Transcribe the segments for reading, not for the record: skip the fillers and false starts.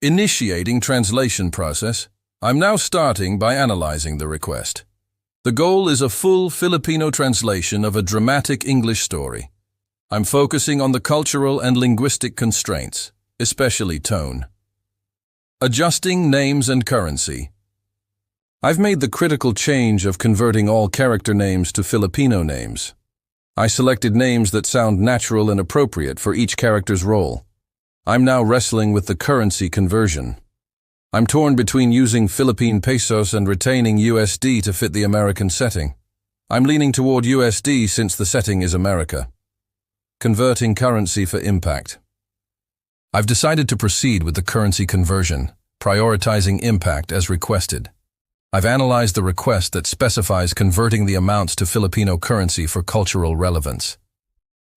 Initiating translation process. I'm now starting by analyzing the request. The goal is a full Filipino translation of a dramatic English story. I'm focusing on the cultural and linguistic constraints, especially tone. Adjusting names and currency. I've made the critical change of converting all character names to Filipino names. I selected names that sound natural and appropriate for each character's role. I'm now wrestling with the currency conversion. I'm torn between using Philippine pesos and retaining USD to fit the American setting. I'm leaning toward USD since the setting is America. Converting currency for impact. I've decided to proceed with the currency conversion, prioritizing impact as requested. I've analyzed the request that specifies converting the amounts to Filipino currency for cultural relevance.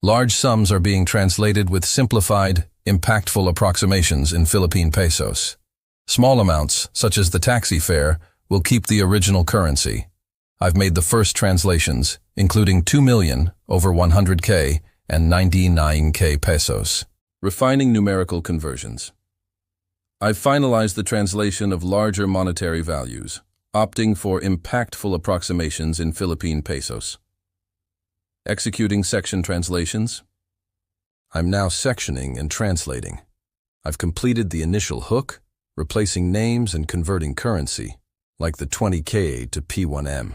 Large sums are being translated with simplified, impactful approximations in Philippine pesos. Small amounts, such as the taxi fare, will keep the original currency. I've made the first translations, including 2 million over 100K and 99K pesos. Refining numerical conversions. I've finalized the translation of larger monetary values, opting for impactful approximations in Philippine pesos. Executing section translations. I'm now sectioning and translating. I've completed the initial hook, replacing names and converting currency, like the 20K to P1M.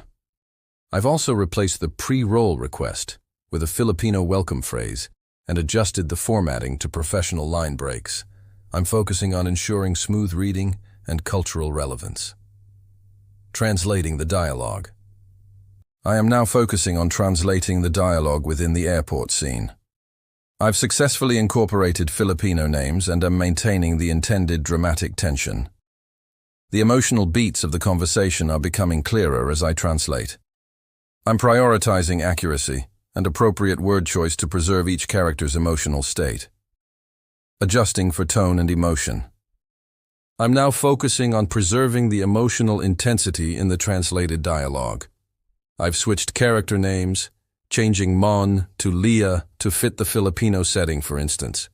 I've also replaced the pre-roll request with a Filipino welcome phrase and adjusted the formatting to professional line breaks. I'm focusing on ensuring smooth reading and cultural relevance. Translating the dialogue. I am now focusing on translating the dialogue within the airport scene. I've successfully incorporated Filipino names and am maintaining the intended dramatic tension. The emotional beats of the conversation are becoming clearer as I translate. I'm prioritizing accuracy and appropriate word choice to preserve each character's emotional state. Adjusting for tone and emotion. I'm now focusing on preserving the emotional intensity in the translated dialogue. I've switched character names, changing Mon to Leah to fit the Filipino setting, for instance.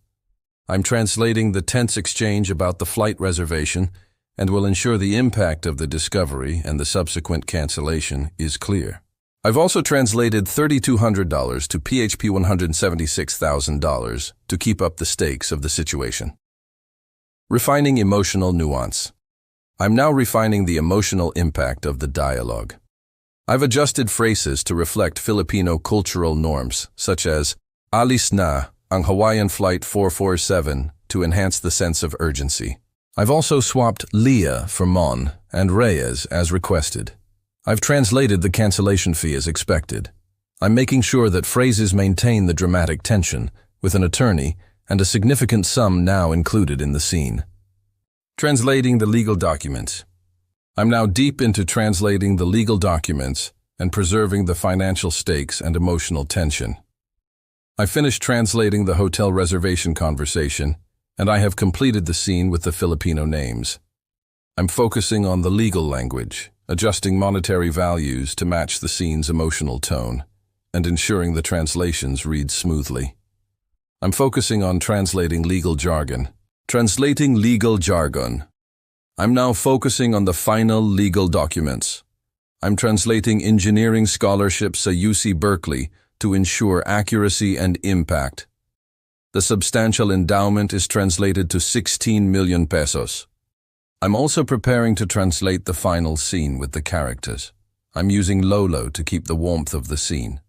I'm translating the tense exchange about the flight reservation and will ensure the impact of the discovery and the subsequent cancellation is clear. I've also translated $3,200 to PHP $176,000 to keep up the stakes of the situation. Refining emotional nuance. I'm now refining the emotional impact of the dialogue. I've adjusted phrases to reflect Filipino cultural norms, such as "Alis na ang Hawaiian Flight 447" to enhance the sense of urgency. I've also swapped Leah for Mon and Reyes as requested. I've translated the cancellation fee as expected. I'm making sure that phrases maintain the dramatic tension, with an attorney and a significant sum now included in the scene. Translating the legal documents. I'm now deep into translating the legal documents and preserving the financial stakes and emotional tension. I finished translating the hotel reservation conversation, and I have completed the scene with the Filipino names. I'm focusing on the legal language, adjusting monetary values to match the scene's emotional tone, and ensuring the translations read smoothly. I'm focusing on translating legal jargon. Translating legal jargon. I'm now focusing on the final legal documents. I'm translating engineering scholarships at UC Berkeley to ensure accuracy and impact. The substantial endowment is translated to 16 million pesos. I'm also preparing to translate the final scene with the characters. I'm using Lolo to keep the warmth of the scene.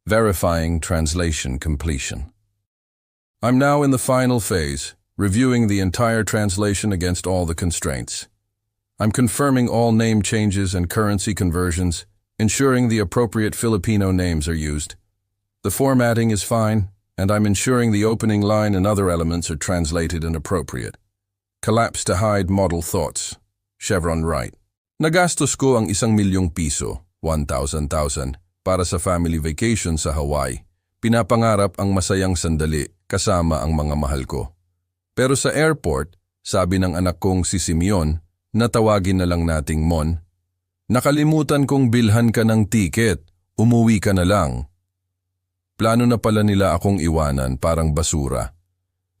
Verifying translation completion. I'm now in the final phase, reviewing the entire translation against all the constraints. I'm confirming all name changes and currency conversions, ensuring the appropriate Filipino names are used. The formatting is fine, and I'm ensuring the opening line and other elements are translated and appropriate. Collapse to hide model thoughts. Chevron right. Nagastos ko ang 1,000,000 piso, 1,000 para sa family vacation sa Hawaii. Pinapangarap ang masayang sandali kasama ang mga mahal ko. Pero sa airport, sabi ng anak kong si Simeon, natawagin na lang nating Mon. Nakalimutan kong bilhan ka ng tiket, umuwi ka na lang. Plano na pala nila akong iwanan parang basura.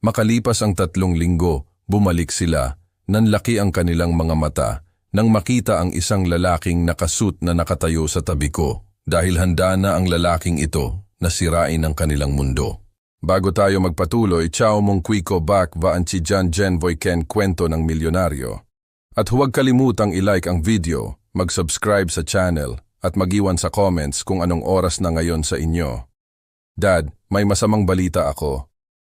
Makalipas ang 3 linggo, Bumalik sila, nanlaki ang kanilang mga mata nang makita ang isang lalaking nakasuit na nakatayo sa tabi ko dahil handa na ang lalaking ito na sirain ang kanilang mundo. Bago tayo magpatuloy, ciao mong kwiko bak vaan si Jan Jenvoy Ken kwento ng milyonaryo. At huwag kalimutang i-like ang video, mag-subscribe sa channel at mag-iwan sa comments kung anong oras na ngayon sa inyo. Dad, may masamang balita ako.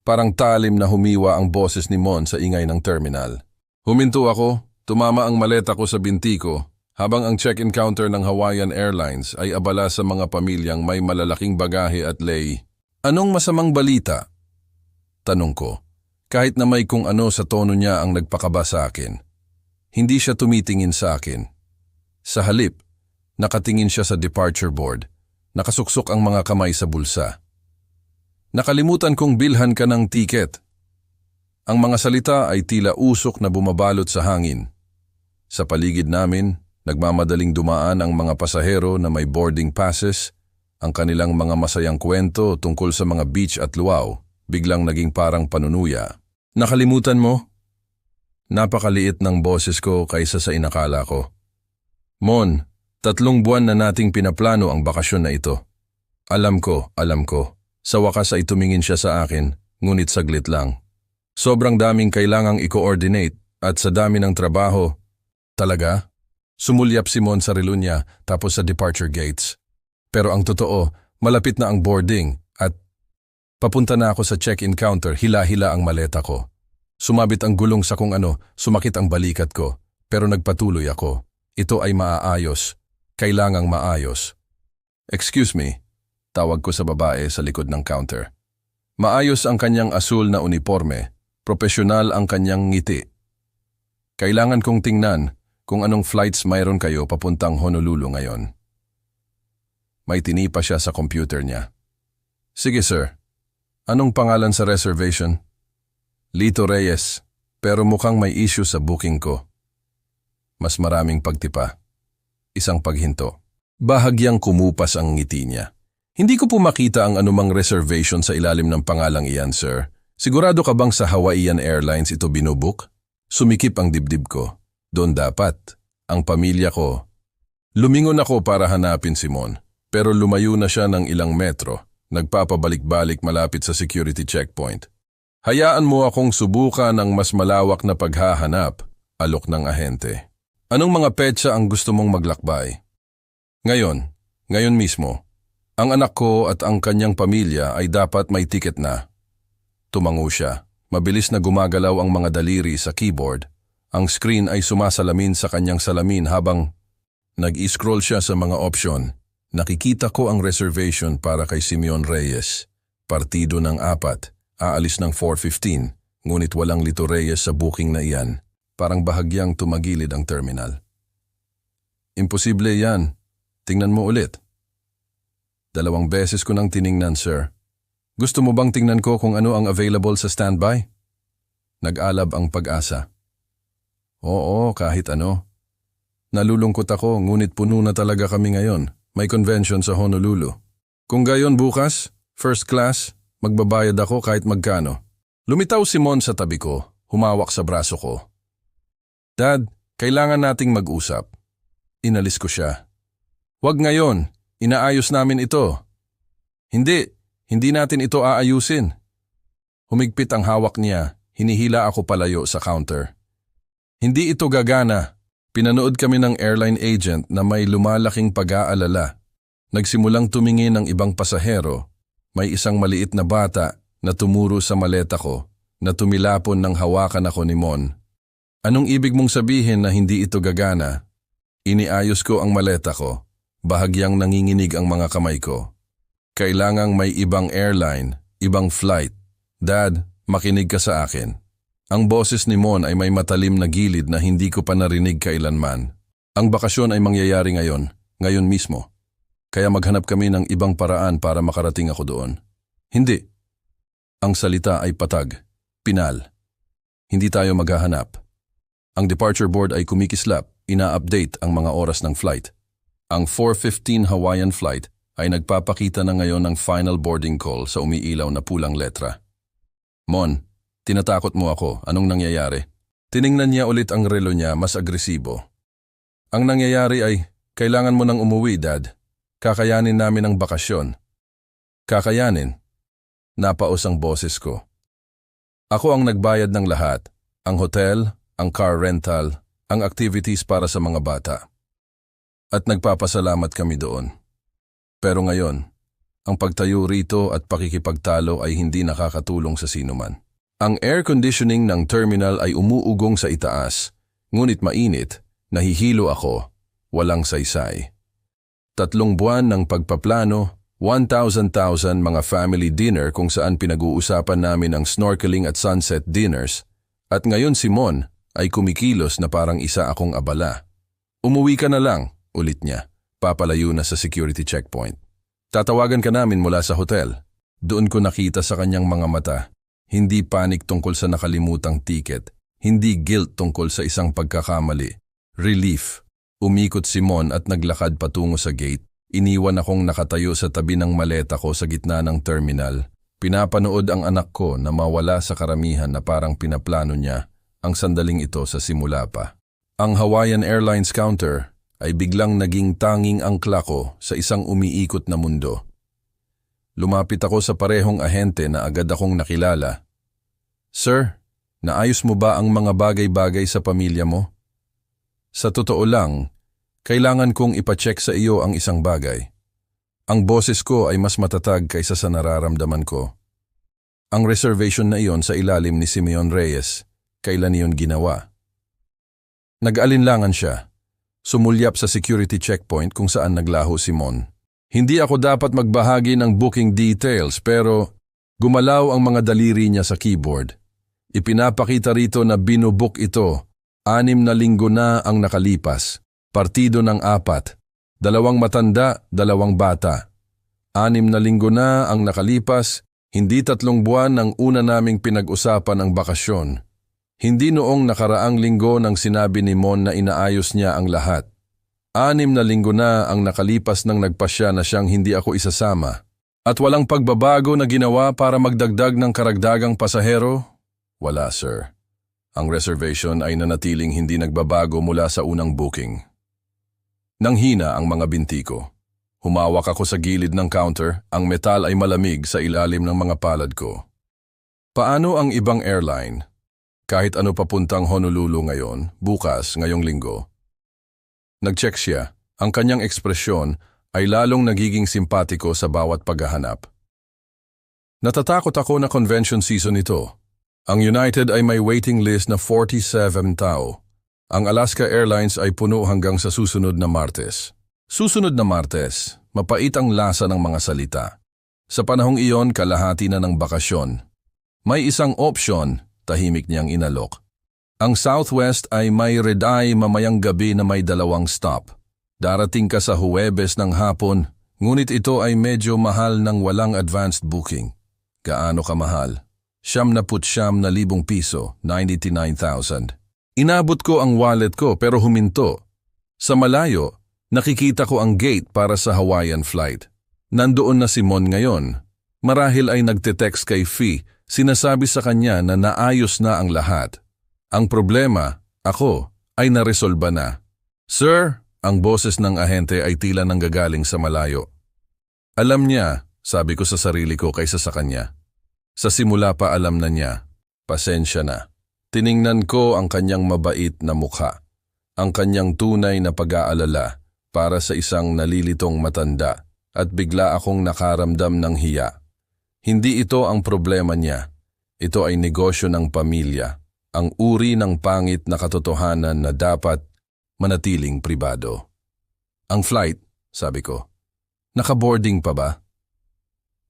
Parang talim na humiwa ang boses ni Mon sa ingay ng terminal. Huminto ako, tumama ang maleta ko sa binti ko, habang ang check-in counter ng Hawaiian Airlines ay abala sa mga pamilyang may malalaking bagahe at lay. Anong masamang balita? Tanong ko, kahit na may kung ano sa tono niya ang nagpakaba sa akin. Hindi siya tumitingin sa akin. Sa halip, nakatingin siya sa departure board, nakasuksok ang mga kamay sa bulsa. Nakalimutan kong bilhan ka ng tiket. Ang mga salita ay tila usok na bumabalot sa hangin. Sa paligid namin, nagmamadaling dumaan ang mga pasahero na may boarding passes, ang kanilang mga masayang kwento tungkol sa mga beach at luau, biglang naging parang panunuya. Nakalimutan mo? Napakaliit ng boses ko kaysa sa inakala ko. Mon, 3 buwan na nating pinaplano ang bakasyon na ito. Alam ko. Sa wakas ay tumingin siya sa akin, ngunit saglit lang. Sobrang daming kailangang i-coordinate at sa dami ng trabaho. Talaga? Sumulyap si Mon sa relo niya tapos sa departure gates. Pero ang totoo, malapit na ang boarding at papunta na ako sa check-in counter, hila-hila ang maleta ko. Sumabit ang gulong sa kung ano, sumakit ang balikat ko, pero nagpatuloy ako. Ito ay maaayos. Kailangang maayos. Excuse me. Tawag ko sa babae sa likod ng counter. Maayos ang kanyang asul na uniforme, propesyonal ang kanyang ngiti. Kailangan kong tingnan kung anong flights mayroon kayo papuntang Honolulu ngayon. May tinipa siya sa computer niya. Sige sir, anong pangalan sa reservation? Lito Reyes, pero mukhang may issue sa booking ko. Mas maraming pagtipa. Isang paghinto. Bahagyang kumupas ang ngiti niya. Hindi ko po makita ang anumang reservation sa ilalim ng pangalang iyan, sir. Sigurado ka bang sa Hawaiian Airlines ito binubook? Sumikip ang dibdib ko. Doon dapat. Ang pamilya ko. Lumingon ako para hanapin si Mon, pero lumayo na siya ng ilang metro, nagpapabalik-balik malapit sa security checkpoint. Hayaan mo akong subukan ng mas malawak na paghahanap, alok ng ahente. Anong mga petsa ang gusto mong maglakbay? Ngayon mismo. Ang anak ko at ang kanyang pamilya ay dapat may tiket na. Tumango siya. Mabilis na gumagalaw ang mga daliri sa keyboard. Ang screen ay sumasalamin sa kanyang salamin habang nag-i-scroll siya sa mga option. Nakikita ko ang reservation para kay Simeon Reyes. Partido ng 4, aalis ng 4:15, ngunit walang Lito Reyes sa booking na iyan. Parang bahagyang tumagilid ang terminal. Imposible yan. Tingnan mo ulit. 2 beses ko nang tiningnan, sir. Gusto mo bang tingnan ko kung ano ang available sa standby? Nag-alab ang Pag-asa. Oo, kahit ano. Nalulungkot ako, ngunit puno na talaga kami ngayon. May convention sa Honolulu. Kung gayon bukas, first class, magbabayad ako kahit magkano. Lumitaw si Mon sa tabi ko, humawak sa braso ko. Dad, kailangan nating mag-usap. Inalis ko siya. Wag ngayon. Inaayos namin ito. Hindi natin ito aayusin. Humigpit ang hawak niya, hinihila ako palayo sa counter. Hindi ito gagana. Pinanood kami ng airline agent na may lumalaking pag-aalala. Nagsimulang tumingin ng ibang pasahero. May isang maliit na bata na tumuro sa maleta ko na tumilapon ng hawakan ako ni Mon. Anong ibig mong sabihin na hindi ito gagana? Iniayos ko ang maleta ko. Bahagyang nanginginig ang mga kamay ko. Kailangang may ibang airline, ibang flight. Dad, makinig ka sa akin. Ang boses ni Mon ay may matalim na gilid na hindi ko pa narinig kailanman. Ang bakasyon ay mangyayari ngayon mismo. Kaya maghanap kami ng ibang paraan para makarating ako doon. Hindi. Ang salita ay patag, pinal. Hindi tayo maghahanap. Ang departure board ay kumikislap, ina-update ang mga oras ng flight. Ang 4:15 Hawaiian flight ay nagpapakita na ngayon ng final boarding call sa umiilaw na pulang letra. Mon, Tinatakot mo ako. Anong nangyayari? Tiningnan niya ulit ang relo niya, mas agresibo. Ang nangyayari ay, kailangan mo nang umuwi, Dad. Kakayanin namin ang bakasyon. Kakayanin? Napaos ang boses ko. Ako ang nagbayad ng lahat. Ang hotel, ang car rental, ang activities para sa mga bata. At nagpapasalamat kami doon. Pero ngayon, ang pagtayo rito at pakikipagtalo ay hindi nakakatulong sa sinuman. Ang air conditioning ng terminal ay umuugong sa itaas, ngunit mainit, nahihilo ako, walang saysay. 3 buwan ng pagpaplano, 1,000 mga family dinner kung saan pinag-uusapan namin ang snorkeling at sunset dinners, at ngayon si Mon ay kumikilos na parang isa akong abala. Umuwi ka na lang, ulit niya, papalayo na sa security checkpoint. Tatawagan ka namin mula sa hotel. Doon ko nakita sa kanyang mga mata. Hindi panik tungkol sa nakalimutang tiket, hindi guilt tungkol sa isang pagkakamali. Relief. Umikot si Mon at naglakad patungo sa gate. Iniwan akong nakatayo sa tabi ng maleta ko sa gitna ng terminal. Pinapanood ang anak ko na mawala sa karamihan na parang pinaplano niya ang sandaling ito sa simula pa. Ang Hawaiian Airlines counter ay biglang naging tanging angkla ko sa isang umiikot na mundo. Lumapit ako sa parehong ahente na agad akong nakilala. Sir, naayos mo ba ang mga bagay-bagay sa pamilya mo? Sa totoo lang, kailangan kong ipacheck sa iyo ang isang bagay. Ang boses ko ay mas matatag kaysa sa nararamdaman ko. Ang reservation na iyon sa ilalim ni Simeon Reyes, kailan iyon ginawa? Nag-alinlangan siya. Sumulyap sa security checkpoint kung saan naglaho si Mon. Hindi ako dapat magbahagi ng booking details pero gumalaw ang mga daliri niya sa keyboard. Ipinapakita rito na binubook ito. 6 na linggo na ang nakalipas. Partido ng 4. 2 matanda, 2 bata. 6 na linggo na ang nakalipas. Hindi 3 buwan ang una naming pinag-usapan ang bakasyon. Hindi noong nakaraang linggo nang sinabi ni Mon na inaayos niya ang lahat. 6 na linggo na ang nakalipas nang nagpasya na siyang hindi ako isasama. At walang pagbabago na ginawa para magdagdag ng karagdagang pasahero? Wala, sir. Ang reservation ay nanatiling hindi nagbabago mula sa unang booking. Nanghina ang mga binti ko. Humawak ako sa gilid ng counter, ang metal ay malamig sa ilalim ng mga palad ko. Paano ang ibang airline? Kahit ano papuntang Honolulu ngayon, bukas, ngayong linggo. Nag-check siya. Ang kanyang ekspresyon ay lalong nagiging simpatiko sa bawat paghahanap. Natatakot ako na convention season ito. Ang United ay may waiting list na 47 tao. Ang Alaska Airlines ay puno hanggang sa susunod na Martes. Susunod na Martes, mapait ang lasa ng mga salita. Sa panahong iyon, kalahati na ng bakasyon. May isang option, tahimik niyang inalok. Ang Southwest ay may red-eye mamayang gabi na may 2 stop. Darating ka sa Huwebes ng hapon, ngunit ito ay medyo mahal ng walang advanced booking. Gaano kamahal? 79,000 piso, 99,000. Inabot ko ang wallet ko pero huminto. Sa malayo, nakikita ko ang gate para sa Hawaiian flight. Nandoon na si Mon ngayon. Marahil ay nagte-text kay Fee, sinasabi sa kanya na naayos na ang lahat. Ang problema, ako, ay naresolba na. Sir, ang boses ng ahente ay tila nanggagaling sa malayo. Alam niya, sabi ko sa sarili ko kaysa sa kanya. Sa simula pa alam na niya, pasensya na. Tiningnan ko ang kanyang mabait na mukha, ang kanyang tunay na pag-aalala para sa isang nalilitong matanda at bigla akong nakaramdam ng hiya. Hindi ito ang problema niya. Ito ay negosyo ng pamilya, ang uri ng pangit na katotohanan na dapat manatiling pribado. Ang flight, sabi ko, naka-boarding pa ba?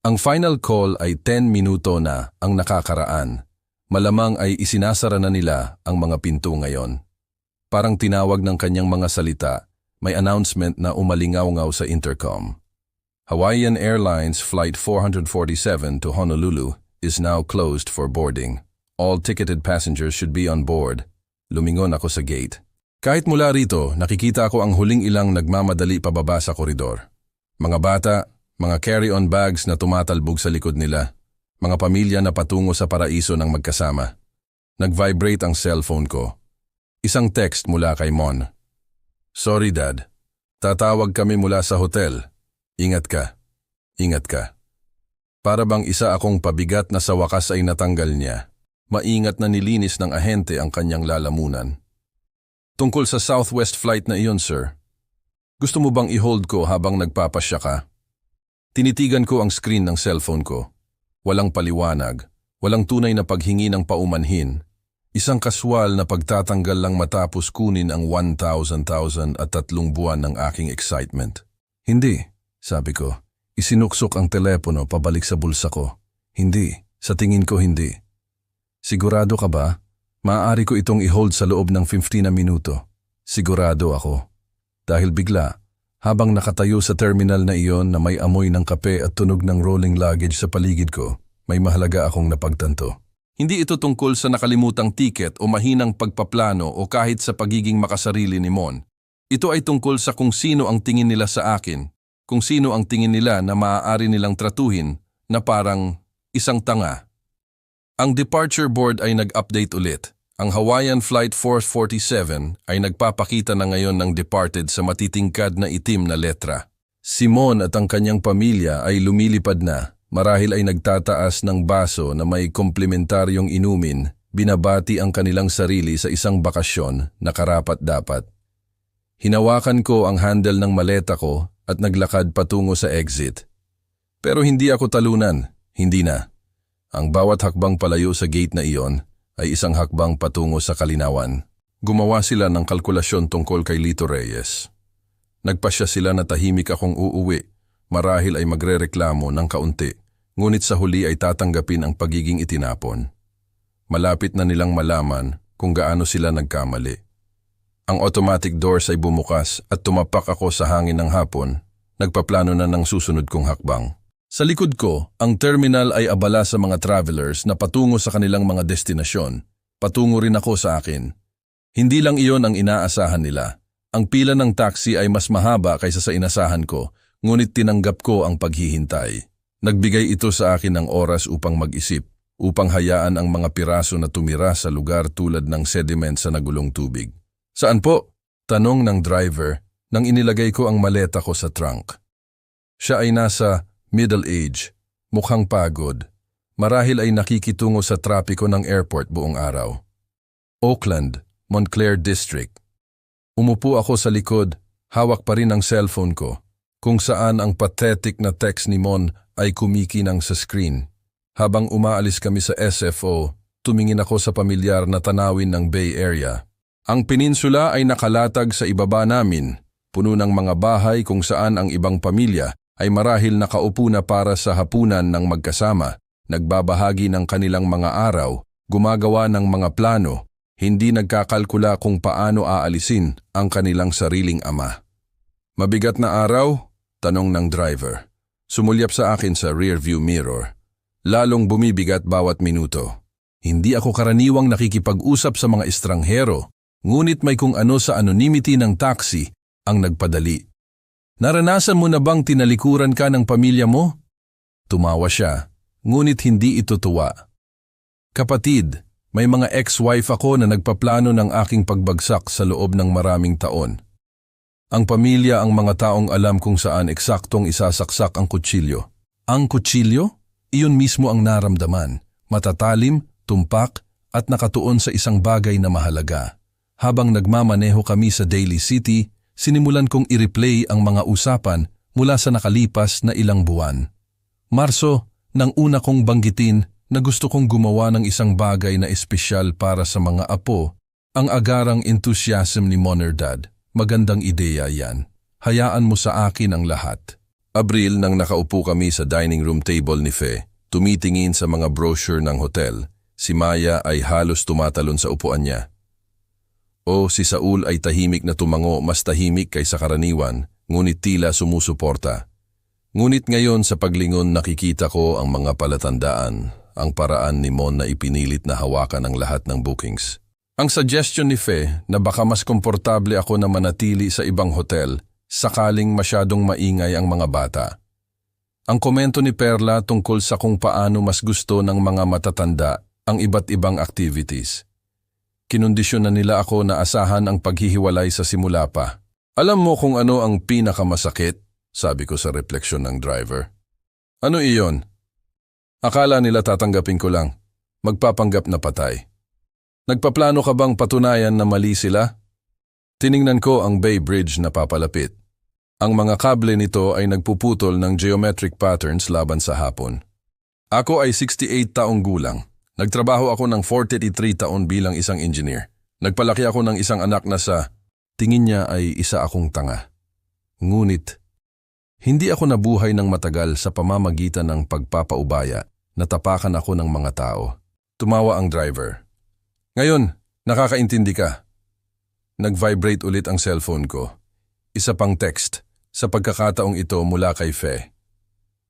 Ang final call ay 10 minuto na ang nakakaraan. Malamang ay isinasara na nila ang mga pinto ngayon. Parang tinawag ng kanyang mga salita, may announcement na umalingaw-ngaw sa intercom. Hawaiian Airlines Flight 447 to Honolulu is now closed for boarding. All ticketed passengers should be on board. Lumingon ako sa gate. Kahit mula rito, nakikita ko ang huling ilang nagmamadali pababa sa koridor. Mga bata, mga carry-on bags na tumatalbog sa likod nila. Mga pamilya na patungo sa paraiso ng magkasama. Nag-vibrate ang cellphone ko. Isang text mula kay Mon. Sorry Dad, tatawag kami mula sa hotel. Ingat ka. Ingat ka. Para bang isa akong pabigat na sa wakas ay natanggal niya. Maingat na nilinis ng ahente ang kanyang lalamunan. Tungkol sa Southwest flight na iyon, sir. Gusto mo bang i-hold ko habang nagpapasya ka? Tinitigan ko ang screen ng cellphone ko. Walang paliwanag, walang tunay na paghingi ng paumanhin. Isang kaswal na pagtatanggal lang matapos kunin ang 1,000 at 3 buwan ng aking excitement. Hindi, sabi ko. Isinuksok ang telepono pabalik sa bulsa ko. Hindi, sa tingin ko hindi. Sigurado ka ba? Maaari ko itong i-hold sa loob ng 15 na minuto. Sigurado ako. Dahil bigla, habang nakatayo sa terminal na iyon na may amoy ng kape at tunog ng rolling luggage sa paligid ko, may mahalaga akong napagtanto. Hindi ito tungkol sa nakalimutang tiket o mahinang pagpaplano o kahit sa pagiging makasarili ni Mon. Ito ay tungkol sa kung sino ang tingin nila sa akin, kung sino ang tingin nila na maaari nilang tratuhin na parang isang tanga. Ang departure board ay nag-update ulit. Ang Hawaiian Flight 447 ay nagpapakita na ngayon ng departed sa matitingkad na itim na letra. Si Mon at ang kanyang pamilya ay lumilipad na, marahil ay nagtataas ng baso na may komplementaryong inumin, binabati ang kanilang sarili sa isang bakasyon na karapat-dapat. Hinawakan ko ang handle ng maleta ko at naglakad patungo sa exit. Pero hindi ako talunan, hindi na. Ang bawat hakbang palayo sa gate na iyon ay isang hakbang patungo sa kalinawan. Gumawa sila ng kalkulasyon tungkol kay Lito Reyes. Nagpasya sila na tahimik akong uuwi, marahil ay magrereklamo ng kaunti, ngunit sa huli ay tatanggapin ang pagiging itinapon. Malapit na nilang malaman kung gaano sila nagkamali. Ang automatic doors ay bumukas at tumapak ako sa hangin ng hapon, nagpaplano na ng susunod kong hakbang. Sa likod ko, ang terminal ay abala sa mga travelers na patungo sa kanilang mga destinasyon. Patungo rin ako sa akin. Hindi lang iyon ang inaasahan nila. Ang pila ng taxi ay mas mahaba kaysa sa inasahan ko, ngunit tinanggap ko ang paghihintay. Nagbigay ito sa akin ng oras upang mag-isip, upang hayaan ang mga piraso na tumira sa lugar tulad ng sediment sa nagulong tubig. Saan po? Tanong ng driver nang inilagay ko ang maleta ko sa trunk. Siya ay nasa middle age, mukhang pagod. Marahil ay nakikitungo sa trapiko ng airport buong araw. Oakland, Montclair District. Umupo ako sa likod, hawak pa rin ang cellphone ko, kung saan ang pathetic na text ni Mon ay kumikinang sa screen. Habang umaalis kami sa SFO, tumingin ako sa pamilyar na tanawin ng Bay Area. Ang peninsula ay nakalatag sa ibaba namin, puno ng mga bahay kung saan ang ibang pamilya ay marahil nakaupo na para sa hapunan ng magkasama, nagbabahagi ng kanilang mga araw, gumagawa ng mga plano, hindi nagkakalkula kung paano aalisin ang kanilang sariling ama. Mabigat na araw? Tanong ng driver. Sumulyap sa akin sa rearview mirror. Lalong bumibigat bawat minuto. Hindi ako karaniwang nakikipag-usap sa mga estranghero, ngunit may kung ano sa anonymity ng taxi ang nagpadali. Naranasan mo na bang tinalikuran ka ng pamilya mo? Tumawa siya, ngunit hindi ito tuwa. Kapatid, may mga ex-wife ako na nagpaplano ng aking pagbagsak sa loob ng maraming taon. Ang pamilya ang mga taong alam kung saan eksaktong isasaksak ang kutsilyo. Ang kutsilyo? Iyon mismo ang naramdaman, matatalim, tumpak at nakatuon sa isang bagay na mahalaga. Habang nagmamaneho kami sa Daly City, sinimulan kong i-replay ang mga usapan mula sa nakalipas na ilang buwan. Marso, nang una kong banggitin na gusto kong gumawa ng isang bagay na espesyal para sa mga apo, ang agarang enthusiasm ni Monerdad. Magandang ideya yan. Hayaan mo sa akin ang lahat. Abril nang nakaupo kami sa dining room table ni Fe, tumitingin sa mga brochure ng hotel, si Maya ay halos tumatalon sa upuan niya. Si Saul ay tahimik na tumango, mas tahimik kaysa karaniwan, ngunit tila sumusuporta. Ngunit ngayon sa paglingon nakikita ko ang mga palatandaan, ang paraan ni Mon na ipinilit na hawakan ang lahat ng bookings. Ang suggestion ni Fe na baka mas komportable ako na manatili sa ibang hotel sakaling masyadong maingay ang mga bata. Ang komento ni Perla tungkol sa kung paano mas gusto ng mga matatanda ang iba't ibang activities. Kinondisyon na nila ako na asahan ang paghihiwalay sa simula pa. Alam mo kung ano ang pinakamasakit? Sabi ko sa refleksyon ng driver. Ano iyon? Akala nila tatanggapin ko lang. Magpapanggap na patay. Nagpaplano ka bang patunayan na mali sila? Tiningnan ko ang Bay Bridge na papalapit. Ang mga kable nito ay nagpuputol ng geometric patterns laban sa hapon. Ako ay 68 taong gulang. Nagtrabaho ako ng 43 taon bilang isang engineer. Nagpalaki ako ng isang anak na sa tingin niya ay isa akong tanga. Ngunit, hindi ako nabuhay ng matagal sa pamamagitan ng pagpapaubaya. Natapakan ako ng mga tao. Tumawa ang driver. Ngayon, nakakaintindi ka. Nag-vibrate ulit ang cellphone ko. Isa pang text, sa pagkakataong ito mula kay Fe.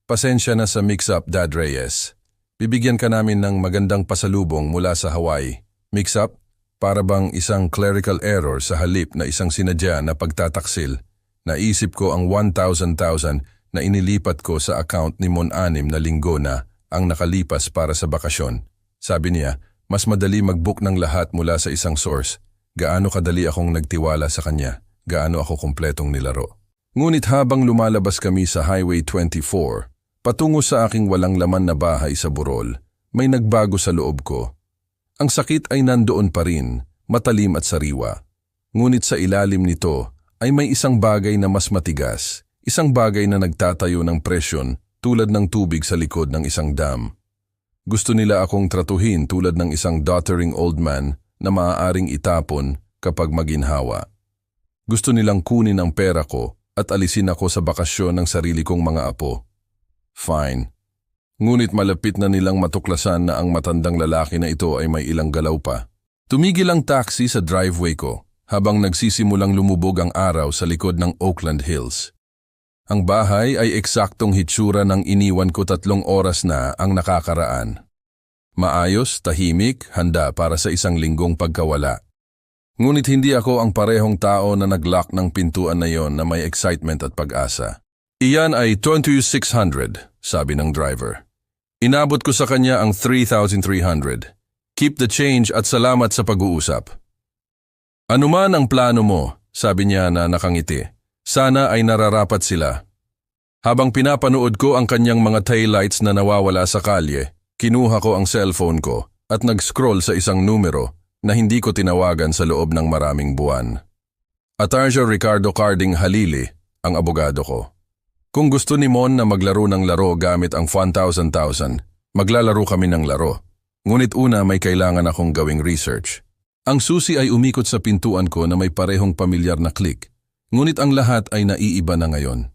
Pasensya na sa mix-up, Dad Reyes. Bibigyan ka namin ng magandang pasalubong mula sa Hawaii. Mix-up? Para bang isang clerical error sa halip na isang sinadya na pagtataksil. Naisip ko ang 1,000,000 na inilipat ko sa account ni Mon-anim na linggo na ang nakalipas para sa bakasyon. Sabi niya, mas madali mag-book ng lahat mula sa isang source. Gaano kadali akong nagtiwala sa kanya, gaano ako kumpletong nilaro. Ngunit habang lumalabas kami sa Highway 24, patungo sa aking walang laman na bahay sa Burol, may nagbago sa loob ko. Ang sakit ay nandoon pa rin, matalim at sariwa. Ngunit sa ilalim nito ay may isang bagay na mas matigas, isang bagay na nagtatayo ng presyon tulad ng tubig sa likod ng isang dam. Gusto nila akong tratuhin tulad ng isang doddering old man na maaaring itapon kapag maginhawa. Gusto nilang kunin ang pera ko at alisin ako sa bakasyon ng sarili kong mga apo. Fine. Ngunit malapit na nilang matuklasan na ang matandang lalaki na ito ay may ilang galaw pa. Tumigil ang taxi sa driveway ko habang nagsisimulang lumubog ang araw sa likod ng Oakland Hills. Ang bahay ay eksaktong hitsura ng iniwan ko 3 oras na ang nakakaraan. Maayos, tahimik, handa para sa isang linggong pagkawala. Ngunit hindi ako ang parehong tao na nag-lock ng pintuan na yon na may excitement at pag-asa. Iyan ay 2,600, sabi ng driver. Inabot ko sa kanya ang 3,300. Keep the change at salamat sa pag-uusap. Anuman ang plano mo, sabi niya na nakangiti. Sana ay nararapat sila. Habang pinapanood ko ang kanyang mga taillights na nawawala sa kalye, kinuha ko ang cellphone ko at nag-scroll sa isang numero na hindi ko tinawagan sa loob ng maraming buwan. Atarja Ricardo Carding Halili, ang abogado ko. Kung gusto ni Mon na maglaro ng laro gamit ang 1,000,000, maglalaro kami ng laro. Ngunit una may kailangan akong gawing research. Ang susi ay umikot sa pintuan ko na may parehong pamilyar na click. Ngunit ang lahat ay naiiba na ngayon.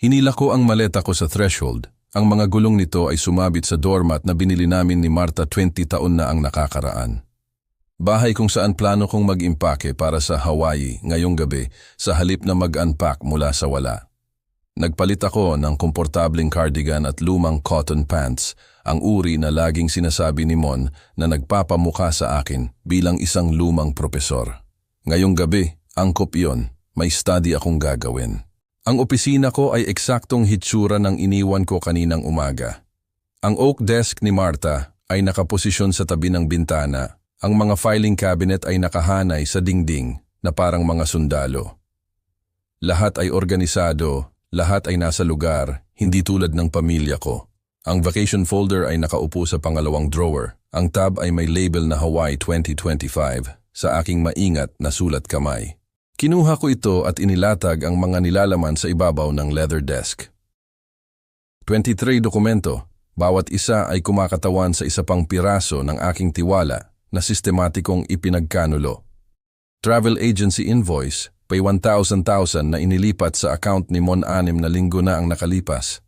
Hinila ko ang maleta ko sa threshold. Ang mga gulong nito ay sumabit sa doormat na binili namin ni Marta 20 taon na ang nakakaraan. Bahay kung saan plano kong mag-impake para sa Hawaii ngayong gabi sa halip na mag-unpack mula sa wala. Nagpalit ako ng komportabling cardigan at lumang cotton pants, ang uri na laging sinasabi ni Mon na nagpapamukha sa akin bilang isang lumang propesor. Ngayong gabi, angkop iyon, may study akong gagawin. Ang opisina ko ay eksaktong hitsura ng iniwan ko kaninang umaga. Ang oak desk ni Marta ay nakaposisyon sa tabi ng bintana. Ang mga filing cabinet ay nakahanay sa dingding na parang mga sundalo. Lahat ay organisado. Lahat ay nasa lugar, hindi tulad ng pamilya ko. Ang vacation folder ay nakaupo sa pangalawang drawer. Ang tab ay may label na Hawaii 2025 sa aking maingat na sulat kamay. Kinuha ko ito at inilatag ang mga nilalaman sa ibabaw ng leather desk. 23 dokumento, bawat isa ay kumakatawan sa isa pang piraso ng aking tiwala na sistematikong ipinagkanulo. Travel agency invoice, pay 1,000,000 na inilipat sa account ni Mon-anim na linggo na ang nakalipas.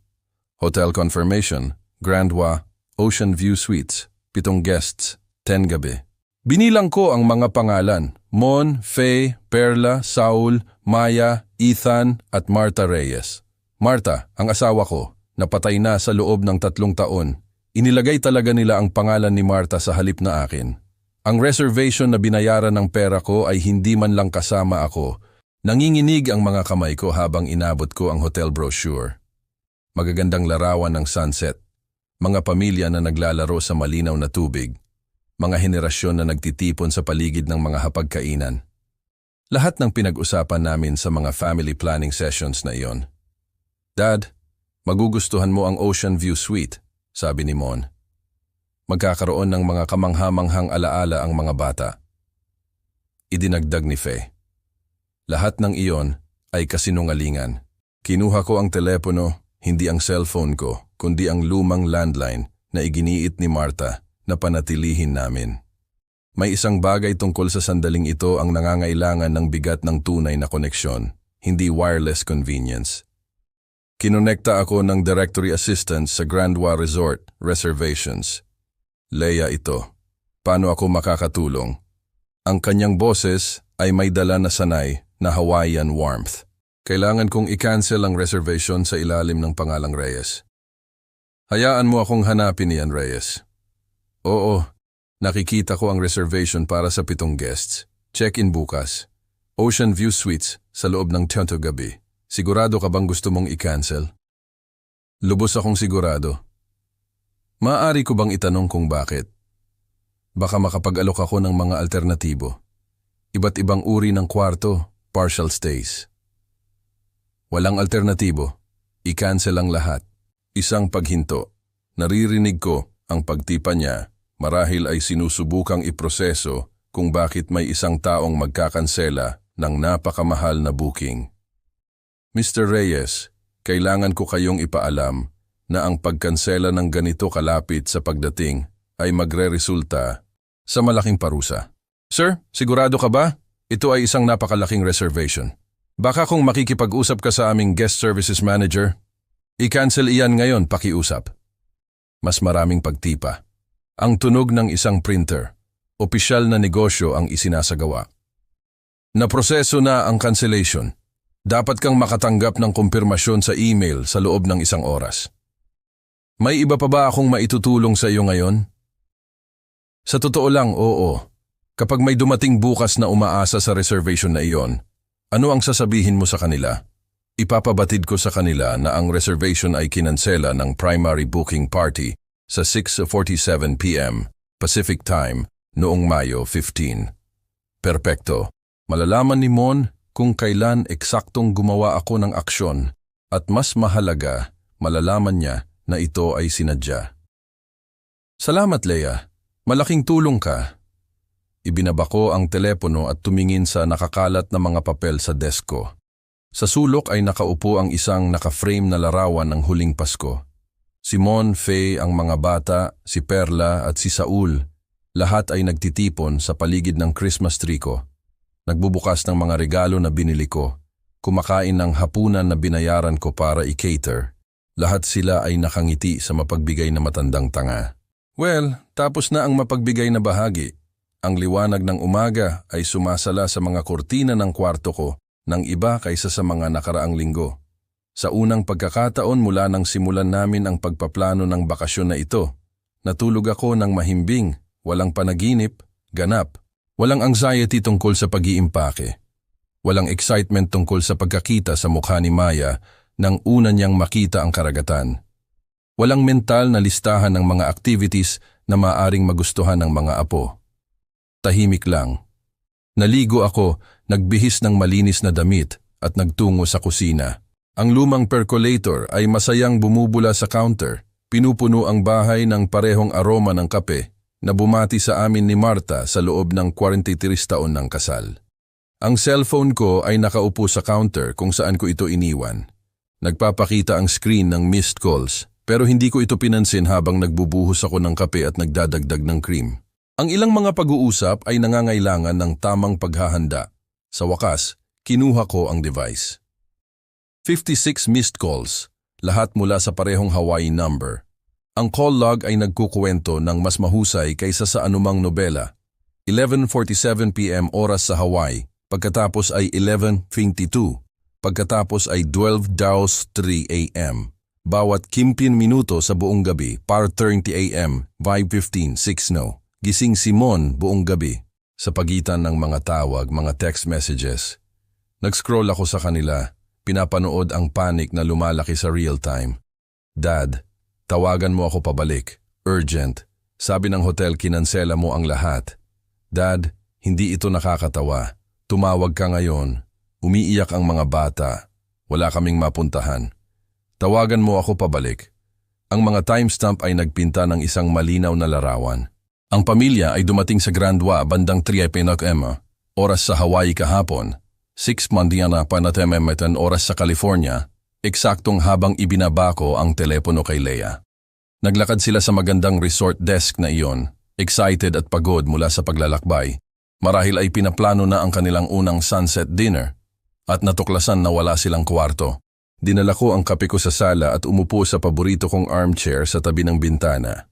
Hotel confirmation, Grandwa, Ocean View Suites, 7 guests, 10 gabi. Binilang ko ang mga pangalan, Mon, Faye, Perla, Saul, Maya, Ethan at Marta Reyes. Marta, ang asawa ko, napatay na sa loob ng 3 taon. Inilagay talaga nila ang pangalan ni Marta sa halip na akin. Ang reservation na binayaran ng pera ko ay hindi man lang kasama ako. Nanginginig ang mga kamay ko habang inabot ko ang hotel brochure. magagandang larawan ng sunset, mga pamilya na naglalaro sa malinaw na tubig, mga henerasyon na nagtitipon sa paligid ng mga hapagkainan. Lahat ng pinag-usapan namin sa mga family planning sessions na iyon. Dad, magugustuhan mo ang Ocean View Suite, sabi ni Mon. Magkakaroon ng mga kamangha-manghang alaala ang mga bata. Idinagdag ni Faye. Lahat ng iyon ay kasinungalingan. Kinuha ko ang telepono, hindi ang cellphone ko, kundi ang lumang landline na iginiit ni Martha na panatilihin namin. May isang bagay tungkol sa sandaling ito ang nangangailangan ng bigat ng tunay na koneksyon, hindi wireless convenience. Kinonekta ako ng directory assistant sa Grandwa Resort Reservations. Leia ito. Paano ako makakatulong? Ang kanyang boses ay may dala na sanay na Hawaiian warmth. Kailangan kong i-cancel ang reservation sa ilalim ng pangalang Reyes. Hayaan mo akong hanapin niyan, Reyes. Oo, nakikita ko ang reservation para sa 7 guests. Check-in bukas. Ocean View Suites sa loob ng 10 gabi. Sigurado ka bang gusto mong i-cancel? Lubos akong sigurado. Maaari ko bang itanong kung bakit? Baka makapag-alok ako ng mga alternatibo. Iba't ibang uri ng kwarto, partial stays. Walang alternatibo. I-cancel ang lahat. Isang paghinto. Naririnig ko ang pagtipa niya. Marahil ay sinusubukang iproseso kung bakit may isang taong magkakansela ng napakamahal na booking. Mr. Reyes, kailangan ko kayong ipaalam na ang pagkansela ng ganito kalapit sa pagdating ay magre-resulta sa malaking parusa. Sir, sigurado ka ba? Ito ay isang napakalaking reservation. Baka kung makikipag-usap ka sa aming guest services manager, i-cancel iyan ngayon, pakiusap. Mas maraming pagtipa. Ang tunog ng isang printer. Opisyal na negosyo ang isinasagawa. Naproseso na ang cancellation. Dapat kang makatanggap ng kumpirmasyon sa email sa loob ng 1 oras. May iba pa ba akong maitutulong sa iyo ngayon? Sa totoo lang, oo. Kapag may dumating bukas na umaasa sa reservation na iyon, ano ang sasabihin mo sa kanila? Ipapabatid ko sa kanila na ang reservation ay kinansela ng primary booking party sa 6:47 p.m. Pacific Time noong Mayo 15. Perpekto. Malalaman ni Mon kung kailan eksaktong gumawa ako ng aksyon at mas mahalaga, malalaman niya na ito ay sinadya. Salamat, Leia. Malaking tulong ka. Ibinaba ko ang telepono at tumingin sa nakakalat na mga papel sa desk ko. Sa sulok ay nakaupo ang isang naka-frame na larawan ng Huling Pasko. Si Mon, Faye, ang mga bata, si Perla at si Saul, lahat ay nagtitipon sa paligid ng Christmas tree ko. Nagbubukas ng mga regalo na binili ko, kumakain ng hapunan na binayaran ko para i-cater. Lahat sila ay nakangiti sa mapagbigay na matandang tanga. Well, tapos na ang mapagbigay na bahagi. Ang liwanag ng umaga ay sumasala sa mga kurtina ng kwarto ko ng iba kaysa sa mga nakaraang linggo. Sa unang pagkakataon mula nang simulan namin ang pagpaplano ng bakasyon na ito, natulog ako ng mahimbing, walang panaginip, ganap. Walang anxiety tungkol sa pag-iimpake. Walang excitement tungkol sa pagkakita sa mukha ni Maya nang una niyang makita ang karagatan. Walang mental na listahan ng mga activities na maaring magustuhan ng mga apo. Tahimik lang. Naligo ako, nagbihis ng malinis na damit at nagtungo sa kusina. Ang lumang percolator ay masayang bumubula sa counter. Pinupuno ang bahay ng parehong aroma ng kape na bumati sa amin ni Martha sa loob ng 43 taon ng kasal. Ang cellphone ko ay nakaupo sa counter kung saan ko ito iniwan. Nagpapakita ang screen ng missed calls pero hindi ko ito pinansin habang nagbubuhos ako ng kape at nagdadagdag ng cream. Ang ilang mga pag-uusap ay nangangailangan ng tamang paghahanda. Sa wakas, kinuha ko ang device. 56 missed calls, lahat mula sa parehong Hawaii number. Ang call log ay nagkukuwento ng mas mahusay kaysa sa anumang nobela. 11:47 p.m. oras sa Hawaii, pagkatapos ay 11:22. Pagkatapos ay 12:03 a.m. Bawat 15 minuto sa buong gabi, par 30 a.m., 5:15, 6 no. Gising si Mon buong gabi. Sa pagitan ng mga tawag, mga text messages. Nag-scroll ako sa kanila, pinapanood ang panic na lumalaki sa real time. Dad, tawagan mo ako pabalik. Urgent. Sabi ng hotel kinansela mo ang lahat. Dad, hindi ito nakakatawa. Tumawag ka ngayon. Umiiyak ang mga bata. Wala kaming mapuntahan. Tawagan mo ako pabalik. Ang mga timestamp ay nagpinta ng isang malinaw na larawan. Ang pamilya ay dumating sa Grandwa bandang 3 p.m. Oras sa Hawaii kahapon. 6 mandiana panatememetan oras sa California. Eksaktong habang ibinaba ko ang telepono kay Leia. Naglakad sila sa magandang resort desk na iyon. Excited at pagod mula sa paglalakbay. Marahil ay pinaplano na ang kanilang unang sunset dinner. At natuklasan na wala silang kwarto. Dinala ko ang kape ko sa sala at umupo sa paborito kong armchair sa tabi ng bintana.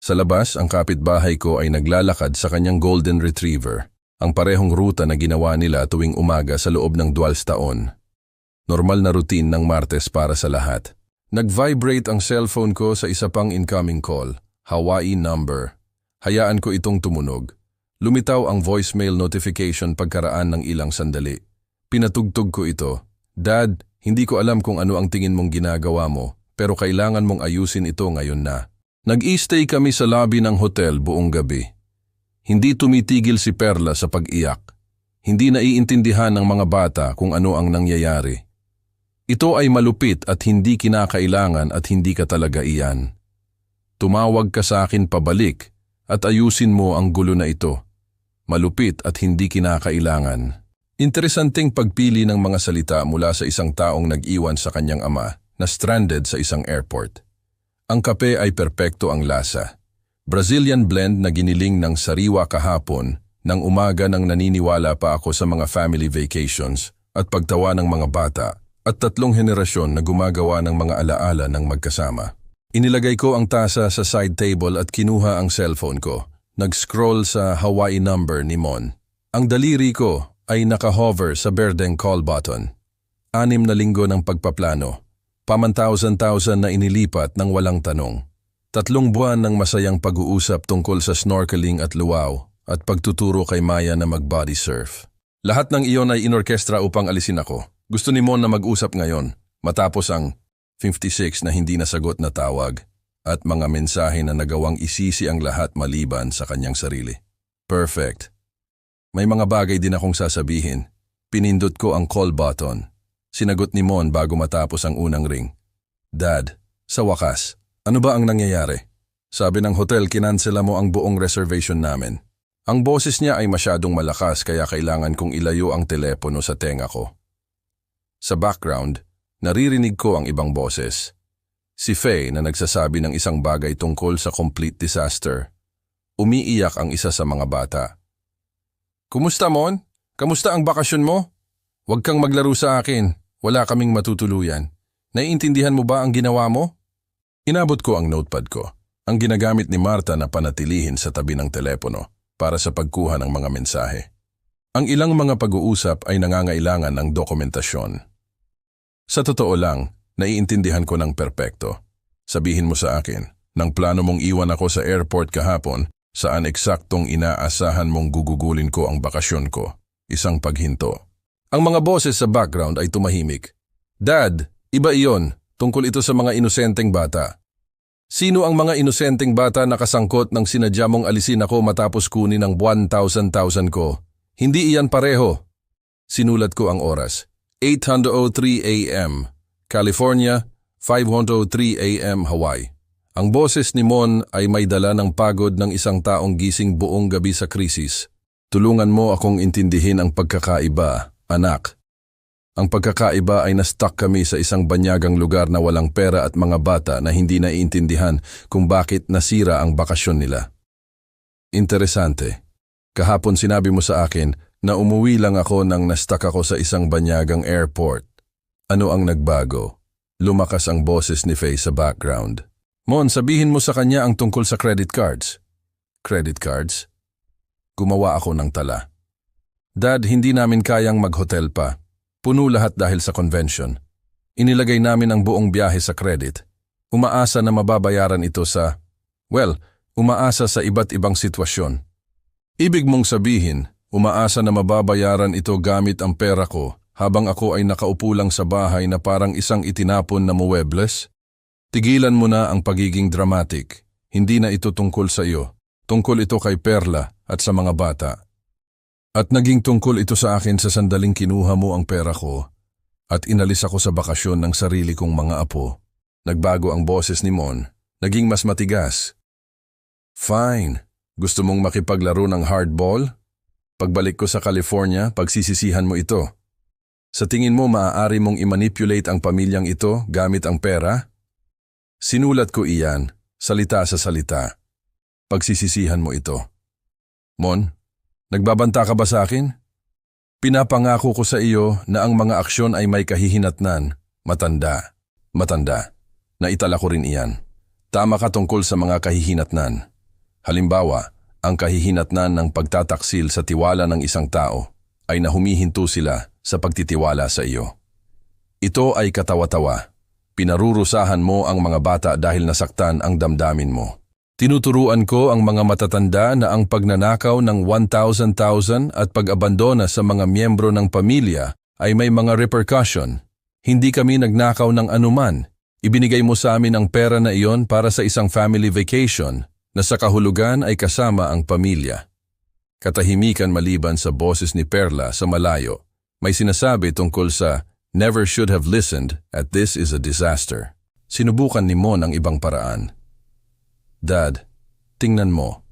Sa labas, ang kapitbahay ko ay naglalakad sa kanyang golden retriever, ang parehong ruta na ginawa nila tuwing umaga sa loob ng 12 taon. Normal na routine ng Martes para sa lahat. Nag-vibrate ang cellphone ko sa isa pang incoming call, Hawaii number. Hayaan ko itong tumunog. Lumitaw ang voicemail notification pagkaraan ng ilang sandali. Pinatugtog ko ito. Dad, hindi ko alam kung ano ang tingin mong ginagawa mo, pero kailangan mong ayusin ito ngayon na. Nag-i-stay kami sa lobby ng hotel buong gabi. Hindi tumitigil si Perla sa pag-iyak. Hindi naiintindihan ng mga bata kung ano ang nangyayari. Ito ay malupit at hindi kinakailangan at hindi ka talaga iyan. Tumawag ka sa akin pabalik at ayusin mo ang gulo na ito. Malupit at hindi kinakailangan. Interesanteng pagpili ng mga salita mula sa isang taong nag-iwan sa kanyang ama na stranded sa isang airport. Ang kape ay perpekto ang lasa. Brazilian blend na giniling ng sariwa kahapon nang umaga nang naniniwala pa ako sa mga family vacations at pagtawa ng mga bata at 3 henerasyon na gumagawa ng mga alaala ng magkasama. Inilagay ko ang tasa sa side table at kinuha ang cellphone ko. Nag-scroll sa Hawaii number ni Mon. Ang daliri ko ay naka-hover sa berdeng call button. 6 na linggo ng pagpaplano. Paman-thousand na inilipat ng walang tanong. 3 buwan ng masayang pag-uusap tungkol sa snorkeling at luwaw at pagtuturo kay Maya na mag-body surf. Lahat ng iyon ay inorkestra upang alisin ako. Gusto ni Mon na mag-usap ngayon matapos ang 56 na hindi nasagot na tawag at mga mensahe na nagawang isisi ang lahat maliban sa kanyang sarili. Perfect. May mga bagay din akong sasabihin. Pinindot ko ang call button. Sinagot ni Mon bago matapos ang unang ring. Dad, sa wakas, ano ba ang nangyayari? Sabi ng hotel kinansela mo ang buong reservation namin. Ang boses niya ay masyadong malakas kaya kailangan kong ilayo ang telepono sa tenga ko. Sa background, naririnig ko ang ibang boses. Si Faye na nagsasabi ng isang bagay tungkol sa complete disaster. Umiiyak ang isa sa mga bata. Kumusta, Mon? Kamusta ang bakasyon mo? Huwag kang maglaro sa akin. Wala kaming matutuluyan. Naiintindihan mo ba ang ginawa mo? Inabot ko ang notepad ko, ang ginagamit ni Marta na panatilihin sa tabi ng telepono para sa pagkuha ng mga mensahe. Ang ilang mga pag-uusap ay nangangailangan ng dokumentasyon. Sa totoo lang, naiintindihan ko ng perpekto. Sabihin mo sa akin, nang plano mong iwan ako sa airport kahapon, saan eksaktong inaasahan mong gugugulin ko ang bakasyon ko? Isang paghinto. Ang mga boses sa background ay tumahimik. Dad, iba iyon. Tungkol ito sa mga inosenteng bata. Sino ang mga inosenteng bata na kasangkot ng sinadya mong alisin ako matapos kunin ang 1,000 ko? Hindi iyan pareho. Sinulat ko ang oras. 8:03 a.m. California, 5:03 a.m. Hawaii. Ang boses ni Mon ay may dala ng pagod ng isang taong gising buong gabi sa krisis. Tulungan mo akong intindihin ang pagkakaiba, anak. Ang pagkakaiba ay na-stuck kami sa isang banyagang lugar na walang pera at mga bata na hindi naiintindihan kung bakit nasira ang bakasyon nila. Interesante. Kahapon sinabi mo sa akin na umuwi lang ako nang na-stuck ako sa isang banyagang airport. Ano ang nagbago? Lumakas ang boses ni Faye sa background. Mon, sabihin mo sa kanya ang tungkol sa credit cards. Credit cards? Gumawa ako ng tala. Dad, hindi namin kayang mag-hotel pa. Puno lahat dahil sa convention. Inilagay namin ang buong biyahe sa credit. Umaasa na mababayaran ito sa, umaasa sa iba't ibang sitwasyon. Ibig mong sabihin, umaasa na mababayaran ito gamit ang pera ko habang ako ay nakaupo lang sa bahay na parang isang itinapon na muwebles? Tigilan mo na ang pagiging dramatic. Hindi na ito tungkol sa iyo. Tungkol ito kay Perla at sa mga bata. At naging tungkol ito sa akin sa sandaling kinuha mo ang pera ko at inalis ako sa bakasyon ng sarili kong mga apo. Nagbago ang boses ni Mon. Naging mas matigas. Fine. Gusto mong makipaglaro ng hardball? Pagbalik ko sa California, pagsisisihan mo ito. Sa tingin mo maaari mong i-manipulate ang pamilyang ito gamit ang pera? Sinulat ko iyan, salita sa salita. Pagsisisihan mo ito. Mon, nagbabanta ka ba sa akin? Pinapangako ko sa iyo na ang mga aksyon ay may kahihinatnan. Matanda. Naitala ko rin iyan. Tama ka tungkol sa mga kahihinatnan. Halimbawa, ang kahihinatnan ng pagtataksil sa tiwala ng isang tao ay na humihinto sila sa pagtitiwala sa iyo. Ito ay katawa-tawa. Pinarurusahan mo ang mga bata dahil nasaktan ang damdamin mo. Tinuturuan ko ang mga matatanda na ang pagnanakaw ng 1,000,000 at pag-abandona sa mga miyembro ng pamilya ay may mga repercussion. Hindi kami nagnakaw ng anuman. Ibinigay mo sa amin ang pera na iyon para sa isang family vacation na sa kahulugan ay kasama ang pamilya. Katahimikan maliban sa boses ni Perla sa malayo, may sinasabi tungkol sa never should have listened at this is a disaster. Sinubukan ni Mon ang ibang paraan. Dad, tingnan mo.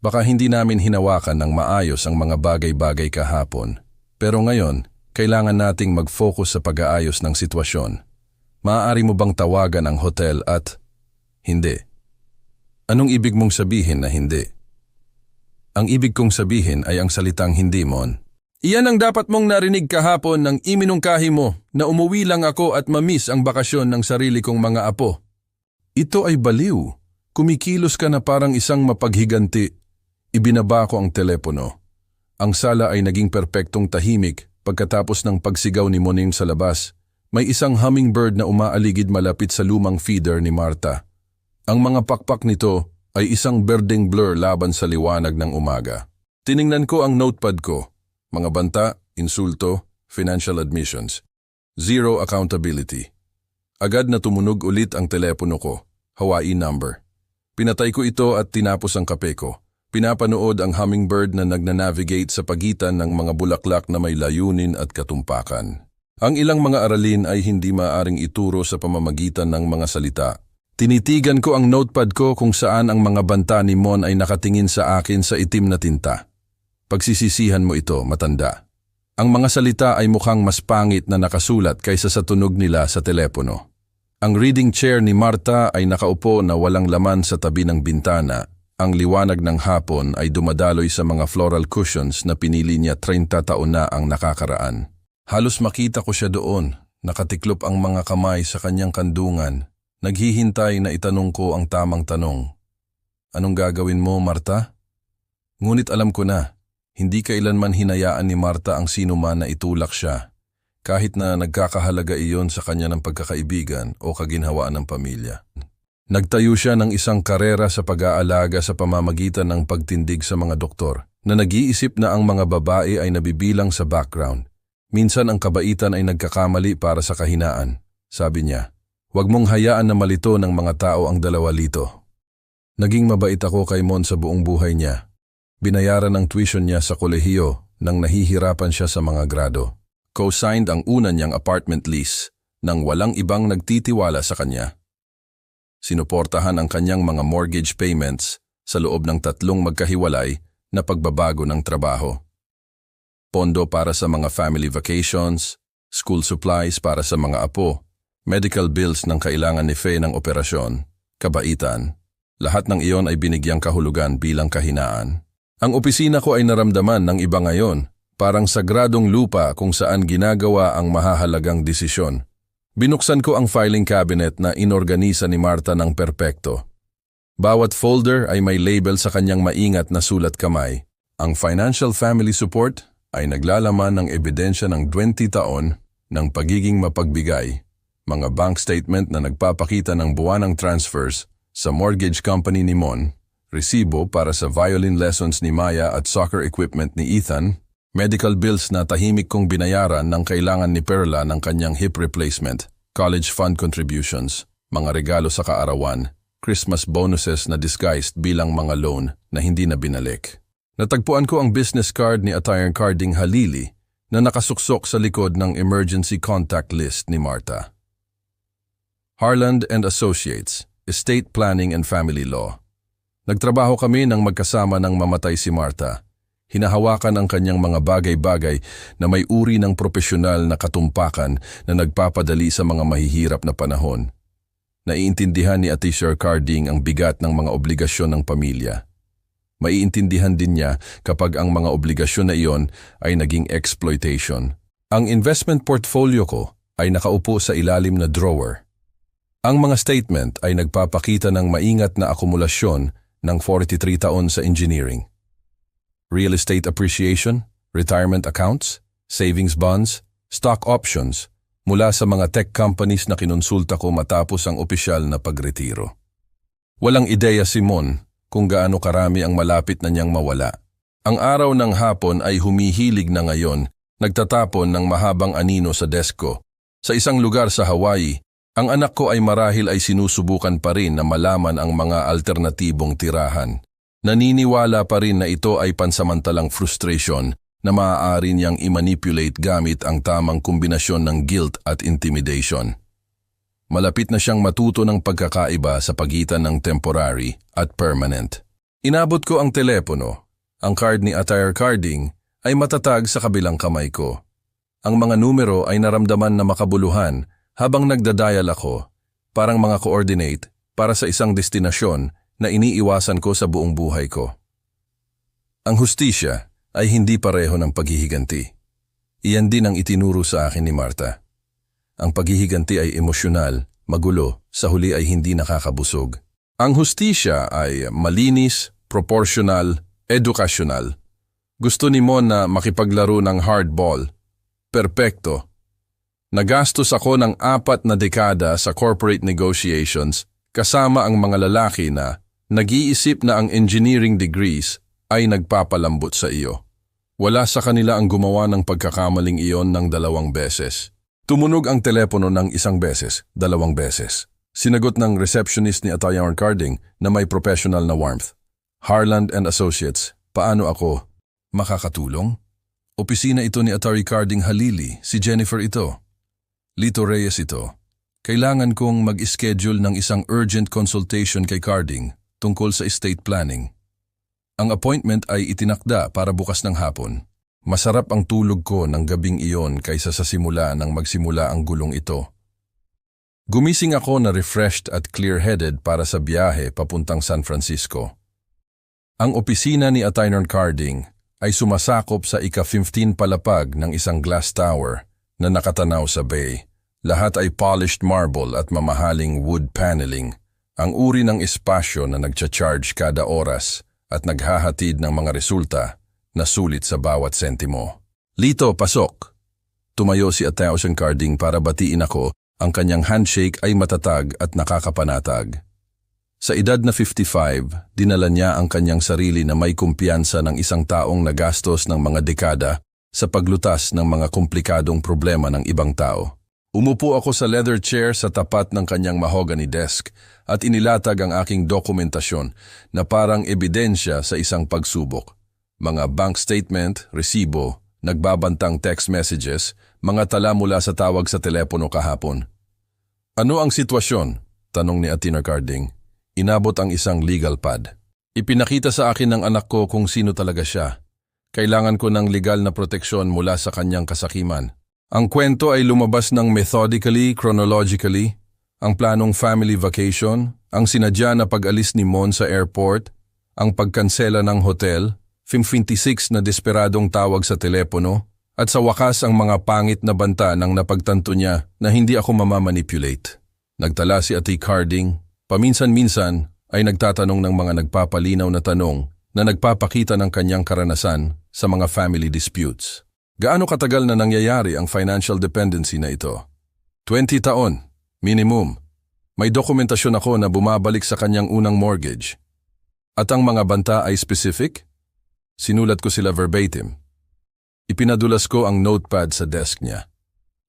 Baka hindi namin hinawakan ng maayos ang mga bagay-bagay kahapon. Pero ngayon, kailangan nating mag-focus sa pag-aayos ng sitwasyon. Maaari mo bang tawagan ang hotel at hindi? Anong ibig mong sabihin na hindi? Ang ibig kong sabihin ay ang salitang hindi, Mon. Iyan ang dapat mong narinig kahapon nang iminungkahi mo na umuwi lang ako at mamiss ang bakasyon ng sarili kong mga apo. Ito ay baliw. Kumikilos ka na parang isang mapaghiganti. Ibinaba ko ang telepono. Ang sala ay naging perpektong tahimik pagkatapos ng pagsigaw ni Moning sa labas. May isang hummingbird na umaaligid malapit sa lumang feeder ni Marta. Ang mga pakpak nito ay isang berdeng blur laban sa liwanag ng umaga. Tiningnan ko ang notepad ko. Mga banta, insulto, financial admissions. Zero accountability. Agad na tumunog ulit ang telepono ko. Hawaii number. Pinatay ko ito at tinapos ang kape ko. Pinapanood ang hummingbird na nagnanavigate sa pagitan ng mga bulaklak na may layunin at katumpakan. Ang ilang mga aralin ay hindi maaaring ituro sa pamamagitan ng mga salita. Tinitigan ko ang notepad ko kung saan ang mga banta ni Mon ay nakatingin sa akin sa itim na tinta. Pagsisisihan mo ito, matanda. Ang mga salita ay mukhang mas pangit na nakasulat kaysa sa tunog nila sa telepono. Ang reading chair ni Marta ay nakaupo na walang laman sa tabi ng bintana. Ang liwanag ng hapon ay dumadaloy sa mga floral cushions na pinili niya 30 taon na ang nakakaraan. Halos makita ko siya doon, nakatiklop ang mga kamay sa kanyang kandungan. Naghihintay na itanong ko ang tamang tanong. Anong gagawin mo, Marta? Ngunit alam ko na. Hindi kailanman hinayaan ni Marta ang sino man na itulak siya, kahit na nagkakahalaga iyon sa kanya ng pagkakaibigan o kaginhawaan ng pamilya. Nagtayo siya ng isang karera sa pag-aalaga sa pamamagitan ng pagtindig sa mga doktor, na nag-iisip na ang mga babae ay nabibilang sa background. Minsan ang kabaitan ay nagkakamali para sa kahinaan. Sabi niya, "Huwag mong hayaan na malito ng mga tao ang dalawa lito." Naging mabait ako kay Mon sa buong buhay niya. Binayaran ang tuition niya sa kolehiyo nang nahihirapan siya sa mga grado. Co-signed ang una niyang apartment lease nang walang ibang nagtitiwala sa kanya. Sinuportahan ang kanyang mga mortgage payments sa loob ng 3 magkahiwalay na pagbabago ng trabaho. Pondo para sa mga family vacations, school supplies para sa mga apo, medical bills ng kailangan ni Faye ng operasyon, kabaitan. Lahat ng iyon ay binigyang kahulugan bilang kahinaan. Ang opisina ko ay naramdaman ng iba ngayon, parang sagradong lupa kung saan ginagawa ang mahahalagang desisyon. Binuksan ko ang filing cabinet na inorganisa ni Marta ng perpekto. Bawat folder ay may label sa kanyang maingat na sulat kamay. Ang financial family support ay naglalaman ng ebidensya ng 20 taon ng pagiging mapagbigay, mga bank statement na nagpapakita ng buwanang transfers sa mortgage company ni Mon, resibo para sa violin lessons ni Maya at soccer equipment ni Ethan, medical bills na tahimik kong binayaran ng kailangan ni Perla ng kanyang hip replacement, college fund contributions, mga regalo sa kaarawan, Christmas bonuses na disguised bilang mga loan na hindi na binalik. Natagpuan ko ang business card ni Atayang Carding Halili na nakasuksok sa likod ng emergency contact list ni Marta. Harland and Associates, Estate Planning and Family Law. Nagtrabaho kami nang magkasama nang mamatay si Marta. Hinahawakan ang kanyang mga bagay-bagay na may uri ng propesyonal na katumpakan na nagpapadali sa mga mahihirap na panahon. Naiintindihan ni Atayang Carding ang bigat ng mga obligasyon ng pamilya. Maiintindihan din niya kapag ang mga obligasyon na iyon ay naging exploitation. Ang investment portfolio ko ay nakaupo sa ilalim na drawer. Ang mga statement ay nagpapakita ng maingat na akumulasyon ng 43 taon sa engineering. Real estate appreciation, retirement accounts, savings bonds, stock options mula sa mga tech companies na kinonsulta ko matapos ang opisyal na pagretiro. Walang ideya si Mon kung gaano karami ang malapit na niyang mawala. Ang araw ng hapon ay humihilig na ngayon, nagtatapon ng mahabang anino sa desk ko. Sa isang lugar sa Hawaii, ang anak ko ay marahil ay sinusubukan pa rin na malaman ang mga alternatibong tirahan. Naniniwala pa rin na ito ay pansamantalang frustration na maaari niyang i-manipulate gamit ang tamang kombinasyon ng guilt at intimidation. Malapit na siyang matuto ng pagkakaiba sa pagitan ng temporary at permanent. Inabot ko ang telepono. Ang card ni Atayang Carding ay matatag sa kabilang kamay ko. Ang mga numero ay naramdaman na makabuluhan habang nagdadial ako, parang mga coordinate para sa isang destinasyon na iniiwasan ko sa buong buhay ko. Ang hustisya ay hindi pareho ng paghihiganti. Iyan din ang itinuro sa akin ni Marta. Ang paghihiganti ay emosyonal, magulo, sa huli ay hindi nakakabusog. Ang hustisya ay malinis, proportional, edukasyonal. Gusto ni Mon na makipaglaro ng hardball. Perpekto. Nagastos ako ng 4 na dekada sa corporate negotiations kasama ang mga lalaki na nag-iisip na ang engineering degrees ay nagpapalambot sa iyo. Wala sa kanila ang gumawa ng pagkakamaling iyon ng 2 beses. Tumunog ang telepono ng 1 beses, 2 beses. Sinagot ng receptionist ni Atayang Carding na may professional na warmth. Harland and Associates, paano ako makakatulong? Opisina ito ni Atayang Carding Halili, si Jennifer ito. Lito Reyes ito. Kailangan kong mag-schedule ng isang urgent consultation kay Carding tungkol sa estate planning. Ang appointment ay itinakda para bukas ng hapon. Masarap ang tulog ko ng gabing iyon kaysa sa simula nang magsimula ang gulong ito. Gumising ako na refreshed at clear-headed para sa biyahe papuntang San Francisco. Ang opisina ni Atayang Carding ay sumasakop sa ika-15 palapag ng isang glass tower na nakatanaw sa bay. Lahat ay polished marble at mamahaling wood paneling. Ang uri ng espasyo na nagcha-charge kada oras at naghahatid ng mga resulta na sulit sa bawat sentimo. Lito, pasok! Tumayo si Atayang Carding para batiin ako. Ang kanyang handshake ay matatag at nakakapanatag. Sa edad na 55, dinala niya ang kanyang sarili na may kumpiyansa ng isang taong nagastos ng mga dekada sa paglutas ng mga komplikadong problema ng ibang tao. Umupo ako sa leather chair sa tapat ng kanyang mahogany desk at inilatag ang aking dokumentasyon na parang ebidensya sa isang pagsubok. Mga bank statement, resibo, nagbabantang text messages, mga tala mula sa tawag sa telepono kahapon. Ano ang sitwasyon? Tanong ni Atayang Carding. Inabot ang isang legal pad. Ipinakita sa akin ng anak ko kung sino talaga siya. Kailangan ko ng legal na proteksyon mula sa kanyang kasakiman. Ang kwento ay lumabas ng methodically, chronologically, ang planong family vacation, ang sinadya na pag-alis ni Mon sa airport, ang pagkansela ng hotel, 56 na desperadong tawag sa telepono, at sa wakas ang mga pangit na banta nang napagtanto niya na hindi ako mamamanipulate. Nagtala si Atayang Carding, paminsan-minsan ay nagtatanong ng mga nagpapalinaw na tanong na nagpapakita ng kanyang karanasan sa mga family disputes. Gaano katagal na nangyayari ang financial dependency na ito? 20 taon, minimum. May dokumentasyon ako na bumabalik sa kanyang unang mortgage. At ang mga banta ay specific? Sinulat ko sila verbatim. Ipinadulas ko ang notepad sa desk niya.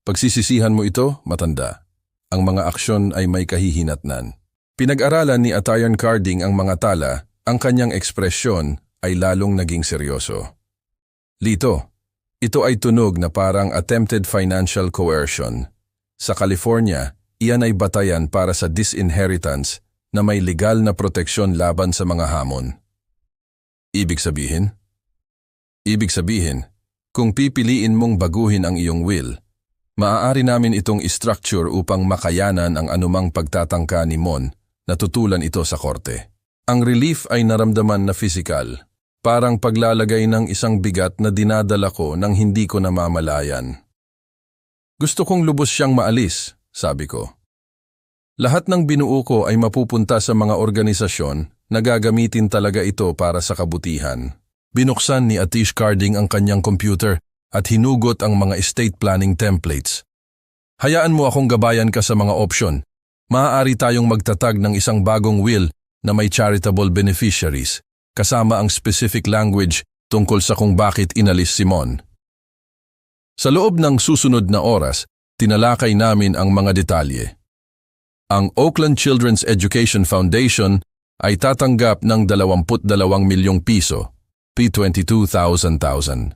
Pagsisisihan mo ito, matanda. Ang mga aksyon ay may kahihinatnan. Pinag-aralan ni Attorney Carding ang mga tala, ang kanyang ekspresyon ay lalong naging seryoso. Lito, ito ay tunog na parang attempted financial coercion. Sa California, iyan ay batayan para sa disinheritance na may legal na proteksyon laban sa mga hamon. Ibig sabihin, kung pipiliin mong baguhin ang iyong will, maaari namin itong i-structure upang makayanan ang anumang pagtatangka ni Mon na tutulan ito sa korte. Ang relief ay naramdaman na physical, parang paglalagay ng isang bigat na dinadala ko nang hindi ko namamalayan. Gusto kong lubos siyang maalis, sabi ko. Lahat ng binuo ko ay mapupunta sa mga organisasyon na gagamitin talaga ito para sa kabutihan. Binuksan ni Atish Carding ang kanyang computer at hinugot ang mga estate planning templates. Hayaan mo akong gabayan ka sa mga opsyon. Maaari tayong magtatag ng isang bagong will na may charitable beneficiaries, kasama ang specific language tungkol sa kung bakit inalis si Mon. Sa loob ng susunod na oras, tinalakay namin ang mga detalye. Ang Oakland Children's Education Foundation ay tatanggap ng 22 milyong piso, P22,000.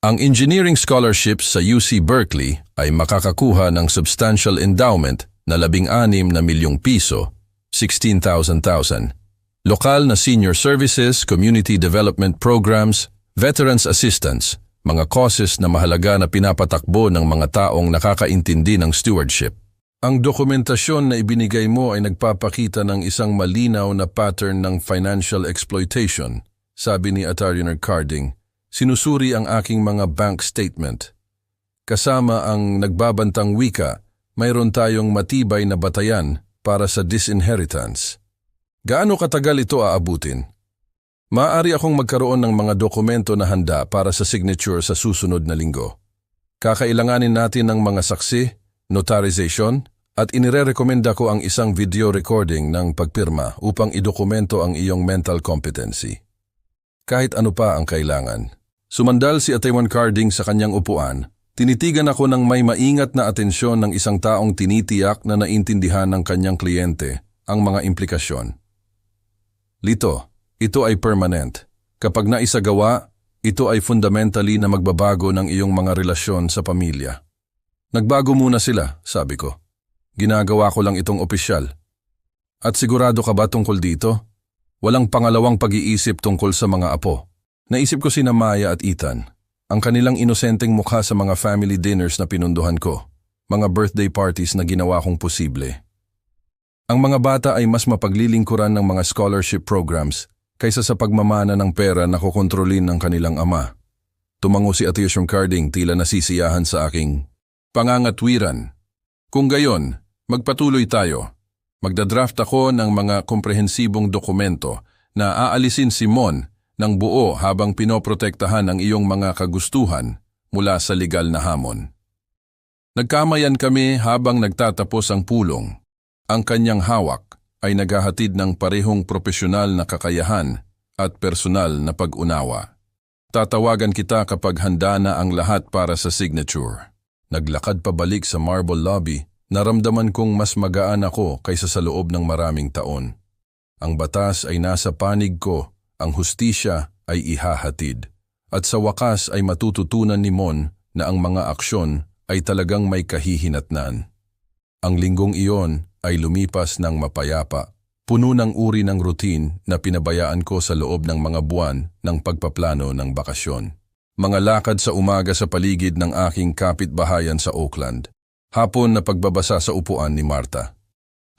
Ang engineering scholarships sa UC Berkeley ay makakakuha ng substantial endowment na 16 na milyong piso, 16,000. Lokal na senior services, community development programs, veterans assistance, mga causes na mahalaga na pinapatakbo ng mga taong nakakaintindi ng stewardship. Ang dokumentasyon na ibinigay mo ay nagpapakita ng isang malinaw na pattern ng financial exploitation, sabi ni Attorney Carding. Sinusuri ang aking mga bank statement. Kasama ang nagbabantang wika, mayroon tayong matibay na batayan para sa disinheritance. Gaano katagal ito aabutin? Maaari akong magkaroon ng mga dokumento na handa para sa signature sa susunod na linggo. Kakailanganin natin ng mga saksi, notarization, at inirerekomenda ko ang isang video recording ng pagpirma upang idokumento ang iyong mental competency. Kahit ano pa ang kailangan. Sumandal si Attorney Carding sa kanyang upuan, tinitigan ako ng may maingat na atensyon ng isang taong tinitiyak na naintindihan ng kanyang kliyente ang mga implikasyon. Lito, ito ay permanent. Kapag naisagawa, ito ay fundamentally na magbabago ng iyong mga relasyon sa pamilya. Nagbago muna sila, sabi ko. Ginagawa ko lang itong opisyal. At sigurado ka ba tungkol dito? Walang pangalawang pag-iisip tungkol sa mga apo. Naisip ko sina Maya at Ethan, ang kanilang inosenteng mukha sa mga family dinners na pinunduhan ko, mga birthday parties na ginawa kong posible. Ang mga bata ay mas mapaglilingkuran ng mga scholarship programs kaysa sa pagmamana ng pera na kukontrolin ng kanilang ama. Tumango si Attorney Carding tila nasisiyahan sa aking pangangatwiran. Kung gayon, magpatuloy tayo. Magdadraft ako ng mga komprehensibong dokumento na aalisin si Mon ng buo habang pinoprotektahan ang iyong mga kagustuhan mula sa legal na hamon. Nagkamayan kami habang nagtatapos ang pulong. Ang kanyang hawak ay naghahatid ng parehong profesional na kakayahan at personal na pag-unawa. Tatawagan kita kapag handa na ang lahat para sa signature. Naglakad pabalik sa marble lobby, naramdaman kong mas magaan ako kaysa sa loob ng maraming taon. Ang batas ay nasa panig ko, ang hustisya ay ihahatid. At sa wakas ay matututunan ni Mon na ang mga aksyon ay talagang may kahihinatnan. Ang linggong iyon ay lumipas ng mapayapa, puno ng uri ng routine na pinabayaan ko sa loob ng mga buwan ng pagpaplano ng bakasyon. Mga lakad sa umaga sa paligid ng aking kapitbahayan sa Oakland. Hapon na pagbabasa sa upuan ni Martha.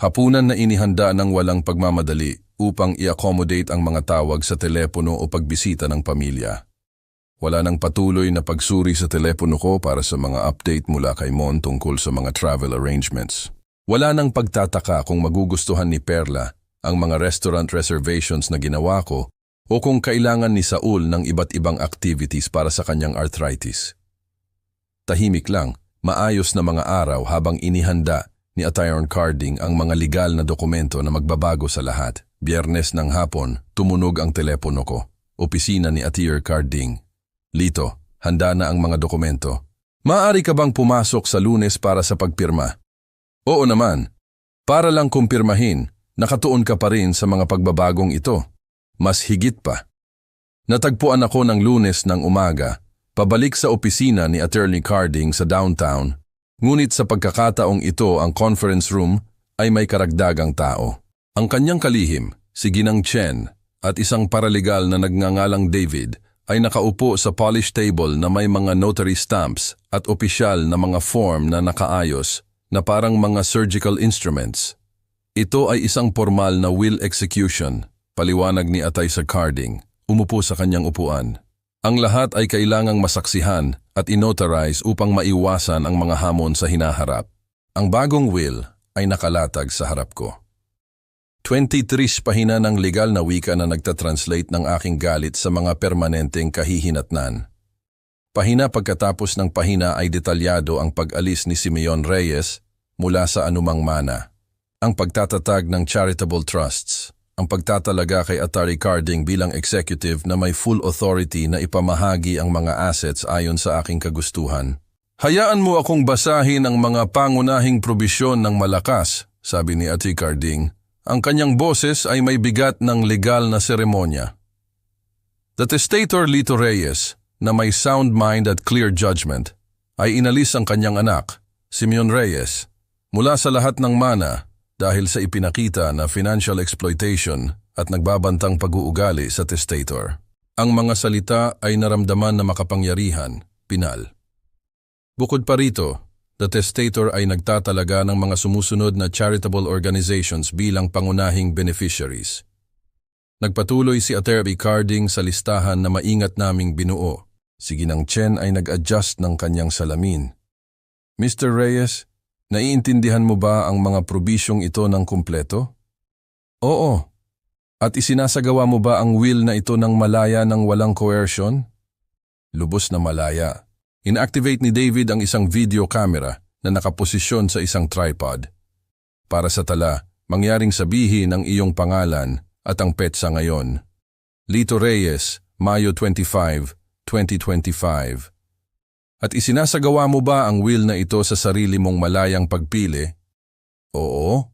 Hapunan na inihanda ng walang pagmamadali upang i-accommodate ang mga tawag sa telepono o pagbisita ng pamilya. Wala nang patuloy na pagsuri sa telepono ko para sa mga update mula kay Mon tungkol sa mga travel arrangements. Wala nang pagtataka kung magugustuhan ni Perla ang mga restaurant reservations na ginawa ko o kung kailangan ni Saul ng iba't ibang activities para sa kanyang arthritis. Tahimik lang, maayos na mga araw habang inihanda ni Attorney Carding ang mga legal na dokumento na magbabago sa lahat. Biyernes ng hapon, tumunog ang telepono ko. Opisina ni Attorney Carding. Lito, handa na ang mga dokumento. Maaari ka bang pumasok sa Lunes para sa pagpirma? Oo naman. Para lang kumpirmahin, nakatuon ka pa rin sa mga pagbabagong ito. Mas higit pa. Natagpuan ako ng Lunes ng umaga, pabalik sa opisina ni Attorney Carding sa downtown, ngunit sa pagkakataong ito ang conference room ay may karagdagang tao. Ang kanyang kalihim, si Ginang Chen, at isang paralegal na nagngangalang David ay nakaupo sa polished table na may mga notary stamps at opisyal na mga form na nakaayos na parang mga surgical instruments. Ito ay isang formal na will execution, paliwanag ni Atay Sir Carding, umupo sa kanyang upuan. Ang lahat ay kailangang masaksihan at inotarize upang maiwasan ang mga hamon sa hinaharap. Ang bagong will ay nakalatag sa harap ko. 23 pahina ng legal na wika na nagtatranslate ng aking galit sa mga permanenteng kahihinatnan. Pahina pagkatapos ng pahina ay detalyado ang pag-alis ni Simeon Reyes mula sa anumang mana, ang pagtatatag ng charitable trusts, ang pagtatalaga kay Attorney Carding bilang executive na may full authority na ipamahagi ang mga assets ayon sa aking kagustuhan. Hayaan mo akong basahin ang mga pangunahing probisyon ng malakas, sabi ni Attorney Carding. Ang kanyang boses ay may bigat ng legal na seremonya. The testator Lito Reyes, na may sound mind at clear judgment, ay inalis ang kanyang anak, Simeon Reyes, mula sa lahat ng mana dahil sa ipinakita na financial exploitation at nagbabantang pag-uugali sa testator. Ang mga salita ay naramdaman na makapangyarihan, pinal. Bukod pa rito, the testator ay nagtatalaga ng mga sumusunod na charitable organizations bilang pangunahing beneficiaries. Nagpatuloy si Attorney Carding sa listahan na maingat naming binuo. Si Ginang Chen ay nag-adjust ng kanyang salamin. Mr. Reyes, naiintindihan mo ba ang mga probisyong ito ng kumpleto? Oo. At isinasagawa mo ba ang will na ito ng malaya ng walang coercion? Lubos na malaya. Inactivate ni David ang isang video camera na nakaposisyon sa isang tripod. Para sa tala, mangyaring sabihin ang iyong pangalan at ang petsa ngayon. Lito Reyes, Mayo 25, 2025. At isinasagawa mo ba ang will na ito sa sarili mong malayang pagpili? Oo.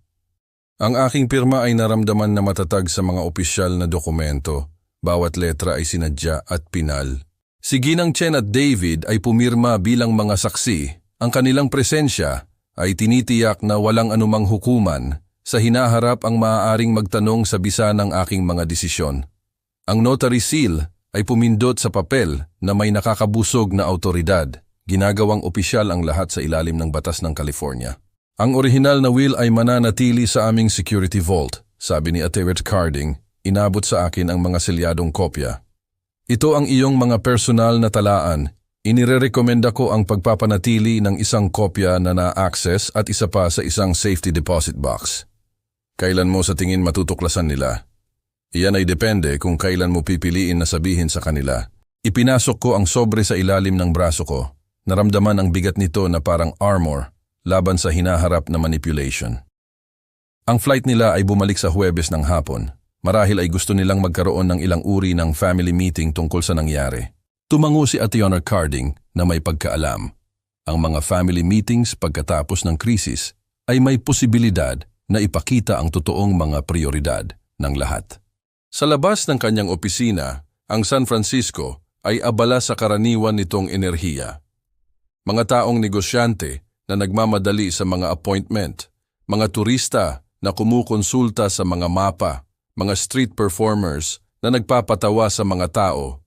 Ang aking pirma ay naramdaman na matatag sa mga opisyal na dokumento. Bawat letra ay sinadya at pinal. Si Ginang Chen at David ay pumirma bilang mga saksi. Ang kanilang presensya ay tinitiyak na walang anumang hukuman sa hinaharap ang maaaring magtanong sa bisa ng aking mga desisyon. Ang notary seal ay pumindot sa papel na may nakakabusog na autoridad. Ginagawang opisyal ang lahat sa ilalim ng batas ng California. Ang orihinal na will ay mananatili sa aming security vault, sabi ni Attorney Carding. Inabot sa akin ang mga selyadong kopya. Ito ang iyong mga personal na talaan. Inirerekomenda ko ang pagpapanatili ng isang kopya na na-access at isa pa sa isang safety deposit box. Kailan mo sa tingin matutuklasan nila? Iyan ay depende kung kailan mo pipiliin na sabihin sa kanila. Ipinasok ko ang sobre sa ilalim ng braso ko. Naramdaman ang bigat nito na parang armor laban sa hinaharap na manipulation. Ang flight nila ay bumalik sa Huwebes ng hapon. Marahil ay gusto nilang magkaroon ng ilang uri ng family meeting tungkol sa nangyari. Tumango si Attorney Carding na may pagkaalam. Ang mga family meetings pagkatapos ng krisis ay may posibilidad na ipakita ang totoong mga prioridad ng lahat. Sa labas ng kanyang opisina, ang San Francisco ay abala sa karaniwan nitong enerhiya. Mga taong negosyante na nagmamadali sa mga appointment, mga turista na kumukonsulta sa mga mapa, mga street performers na nagpapatawa sa mga tao,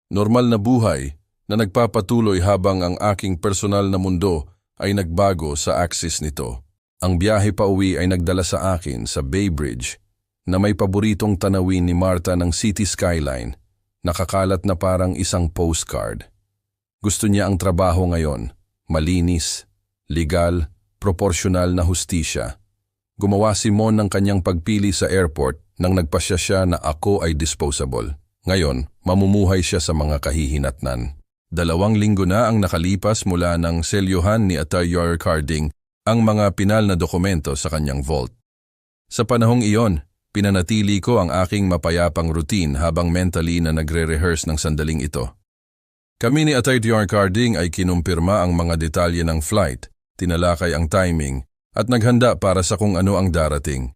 normal na buhay na nagpapatuloy habang ang aking personal na mundo ay nagbago sa axis nito. Ang biyahe pa uwi ay nagdala sa akin sa Bay Bridge na may paboritong tanawin ni Martha ng city skyline, nakakalat na parang isang postcard. Gusto niya ang trabaho ngayon, malinis, legal, proporsyonal na hustisya. Gumawa si Mon ng kanyang pagpili sa airport nang nagpasya siya na ako ay disposable. Ngayon, mamumuhay siya sa mga kahihinatnan. 2 linggo na ang nakalipas mula nang selyuhan ni Attorney Carding ang mga pinal na dokumento sa kanyang vault. Sa panahong iyon, pinanatili ko ang aking mapayapang routine habang mentally na nagre-rehearse ng sandaling ito. Kami ni Attorney Carding ay kinumpirma ang mga detalye ng flight, tinalakay ang timing, at naghanda para sa kung ano ang darating.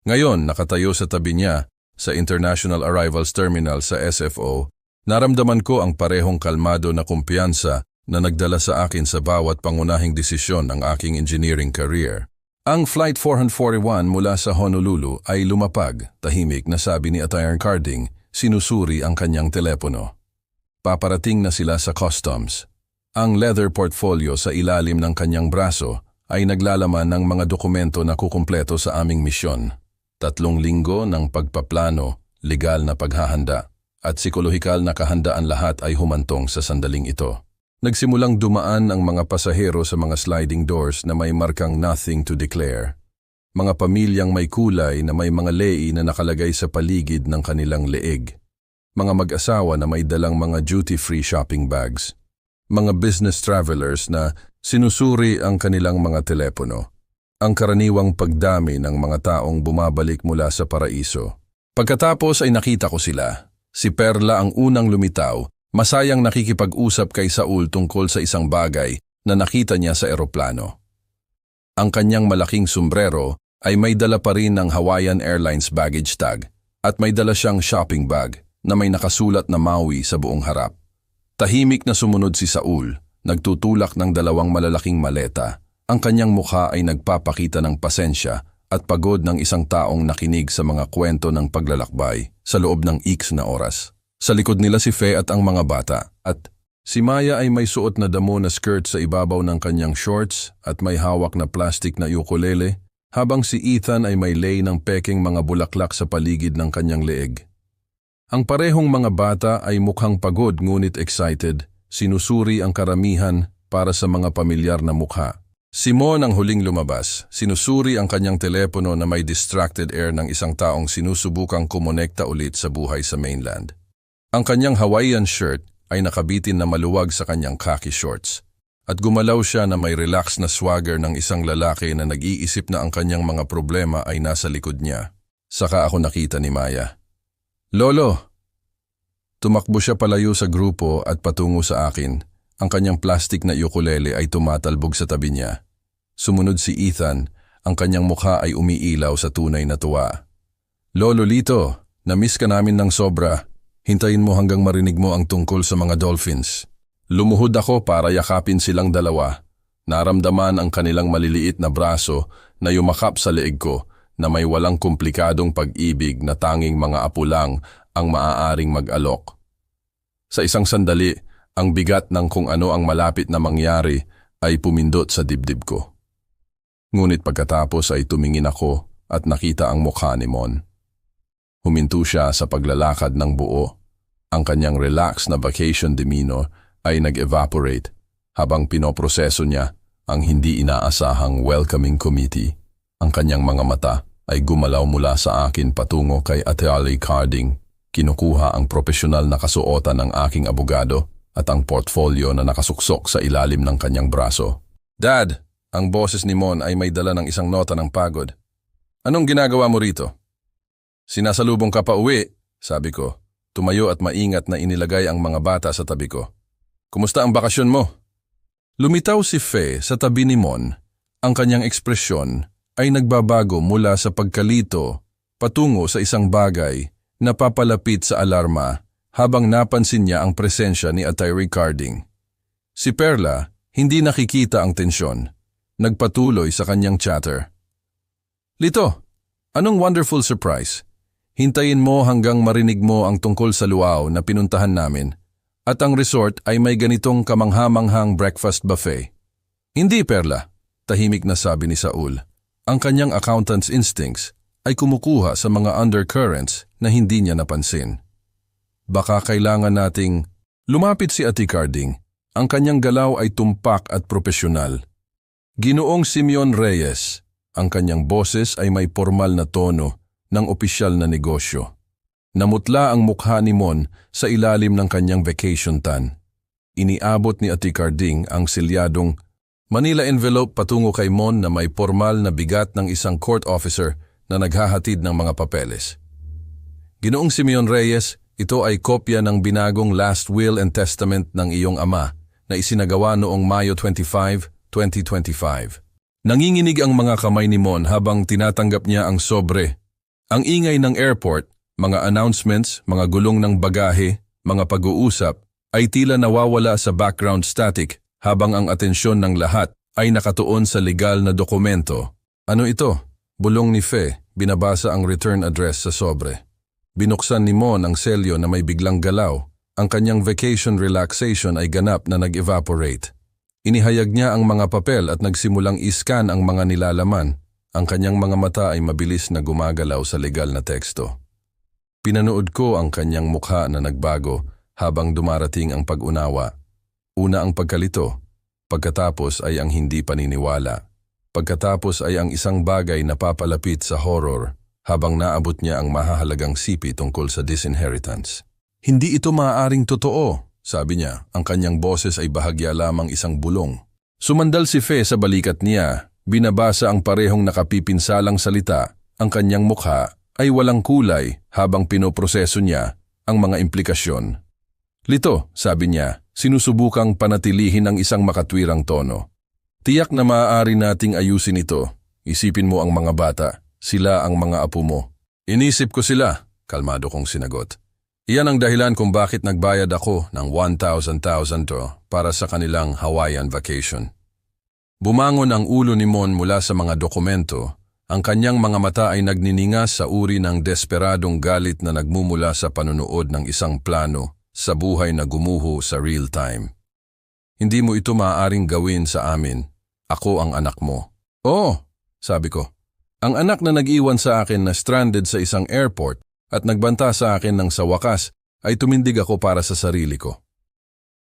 Ngayon, nakatayo sa tabi niya sa International Arrivals Terminal sa SFO, naramdaman ko ang parehong kalmado na kumpiyansa na nagdala sa akin sa bawat pangunahing desisyon ng aking engineering career. Ang Flight 441 mula sa Honolulu ay lumapag, tahimik na sabi ni Atty. Carding, sinusuri ang kanyang telepono. Paparating na sila sa customs. Ang leather portfolio sa ilalim ng kanyang braso ay naglalaman ng mga dokumento na kukumpleto sa aming misyon. 3 linggo ng pagpaplano, legal na paghahanda, at psikolohikal na kahandaan lahat ay humantong sa sandaling ito. Nagsimulang dumaan ang mga pasahero sa mga sliding doors na may markang nothing to declare. Mga pamilyang may kulay na may mga lei na nakalagay sa paligid ng kanilang leeg. Mga mag-asawa na may dalang mga duty-free shopping bags. Mga business travelers na sinusuri ang kanilang mga telepono. Ang karaniwang pagdami ng mga taong bumabalik mula sa paraiso. Pagkatapos ay nakita ko sila. Si Perla ang unang lumitaw, masayang nakikipag-usap kay Saul tungkol sa isang bagay na nakita niya sa eroplano. Ang kanyang malaking sombrero ay may dala pa rin ng Hawaiian Airlines baggage tag at may dala siyang shopping bag na may nakasulat na Maui sa buong harap. Tahimik na sumunod si Saul, nagtutulak ng 2 malalaking maleta. Ang kanyang mukha ay nagpapakita ng pasensya at pagod ng isang taong nakinig sa mga kwento ng paglalakbay sa loob ng X na oras. Sa likod nila si Faye at ang mga bata, at si Maya ay may suot na damo na skirt sa ibabaw ng kanyang shorts at may hawak na plastic na ukulele, habang si Ethan ay may lei ng peking mga bulaklak sa paligid ng kanyang leeg. Ang parehong mga bata ay mukhang pagod ngunit excited, sinusuri ang karamihan para sa mga pamilyar na mukha. Simon ang huling lumabas, sinusuri ang kanyang telepono na may distracted air ng isang taong sinusubukang kumonekta ulit sa buhay sa mainland. Ang kanyang Hawaiian shirt ay nakabitin na maluwag sa kanyang khaki shorts, at gumalaw siya na may relax na swagger ng isang lalaki na nag-iisip na ang kanyang mga problema ay nasa likod niya. Saka ako nakita ni Maya. Lolo! Tumakbo siya palayo sa grupo at patungo sa akin. Ang kanyang plastic na ukulele ay tumatalbog sa tabi niya. Sumunod si Ethan, ang kanyang mukha ay umiilaw sa tunay na tuwa. Lolo Lito, na-miss ka namin ng sobra. Hintayin mo hanggang marinig mo ang tungkol sa mga dolphins. Lumuhod ako para yakapin silang dalawa. Naramdaman ang kanilang maliliit na braso na yumakap sa leeg ko na may walang komplikadong pag-ibig na tanging mga apo lang ang maaaring mag-alok. Sa isang sandali, ang bigat ng kung ano ang malapit na mangyari ay pumindot sa dibdib ko. Ngunit pagkatapos ay tumingin ako at nakita ang mukha ni Mon. Huminto siya sa paglalakad ng buo. Ang kanyang relaxed na vacation demeanor ay nag-evaporate habang pinoproseso niya ang hindi inaasahang welcoming committee. Ang kanyang mga mata ay gumalaw mula sa akin patungo kay Atty. Carding. Kinukuha ang profesional na kasuotan ng aking abogado at ang portfolio na nakasuksok sa ilalim ng kanyang braso. Dad, ang boses ni Mon ay may dala ng isang nota ng pagod. Anong ginagawa mo rito? Sinasalubong ka pa uwi, sabi ko. Tumayo at maingat na inilagay ang mga bata sa tabi ko. Kumusta ang bakasyon mo? Lumitaw si Faye sa tabi ni Mon. Ang kanyang ekspresyon ay nagbabago mula sa pagkalito patungo sa isang bagay na papalapit sa alarma habang napansin niya ang presensya ni Atty. Carding. Si Perla, hindi nakikita ang tensyon. Nagpatuloy sa kanyang chatter. Lito, anong wonderful surprise? Hintayin mo hanggang marinig mo ang tungkol sa luau na pinuntahan namin. At ang resort ay may ganitong kamanghamanghang breakfast buffet. Hindi, Perla, tahimik na sabi ni Saul. Ang kanyang accountant's instincts ay kumukuha sa mga undercurrents na hindi niya napansin. Baka kailangan nating lumapit si Atty. Carding. Ang kanyang galaw ay tumpak at propesyonal. Ginoong Simeon Reyes, ang kanyang boses ay may formal na tono ng opisyal na negosyo. Namutla ang mukha ni Mon sa ilalim ng kanyang vacation tan. Iniabot ni Atty. Carding ang silyadong Manila envelope patungo kay Mon na may formal na bigat ng isang court officer na naghahatid ng mga papeles. Ginoong Simeon Reyes, ito ay kopya ng binagong last will and testament ng iyong ama na isinagawa noong Mayo 25, 2025. Nanginginig ang mga kamay ni Mon habang tinatanggap niya ang sobre. Ang ingay ng airport, mga announcements, mga gulong ng bagahe, mga pag-uusap, ay tila nawawala sa background static habang ang atensyon ng lahat ay nakatuon sa legal na dokumento. Ano ito? Bulong ni Fe, binabasa ang return address sa sobre. Binuksan ni Mon ang selyo na may biglang galaw. Ang kanyang vacation relaxation ay ganap na nag-evaporate. Inihayag niya ang mga papel at nagsimulang iskan ang mga nilalaman. Ang kanyang mga mata ay mabilis na gumagalaw sa legal na teksto. Pinanood ko ang kanyang mukha na nagbago habang dumarating ang pag-unawa. Una ang pagkalito, pagkatapos ay ang hindi paniniwala. Pagkatapos ay ang isang bagay na papalapit sa horror habang naabot niya ang mahahalagang sipi tungkol sa disinheritance. Hindi ito maaaring totoo, sabi niya. Ang kanyang boses ay bahagya lamang isang bulong. Sumandal si Fe sa balikat niya, binabasa ang parehong nakapipinsalang salita. Ang kanyang mukha ay walang kulay habang pinoproseso niya ang mga implikasyon. Lito, sabi niya, sinusubukang panatilihin ang isang makatwirang tono. Tiyak na maaari nating ayusin ito. Isipin mo ang mga bata, sila ang mga apo mo. Inisip ko sila, kalmado kong sinagot. Iyan ang dahilan kung bakit nagbayad ako ng 1,000 para sa kanilang Hawaiian vacation. Bumangon ang ulo ni Mon mula sa mga dokumento. Ang kanyang mga mata ay nagniningas sa uri ng desperadong galit na nagmumula sa panunood ng isang plano sa buhay na gumuho sa real time. Hindi mo ito maaaring gawin sa amin. Ako ang anak mo. Oo, sabi ko. Ang anak na nag-iwan sa akin na stranded sa isang airport at nagbanta sa akin ng sa wakas ay tumindig ako para sa sarili ko.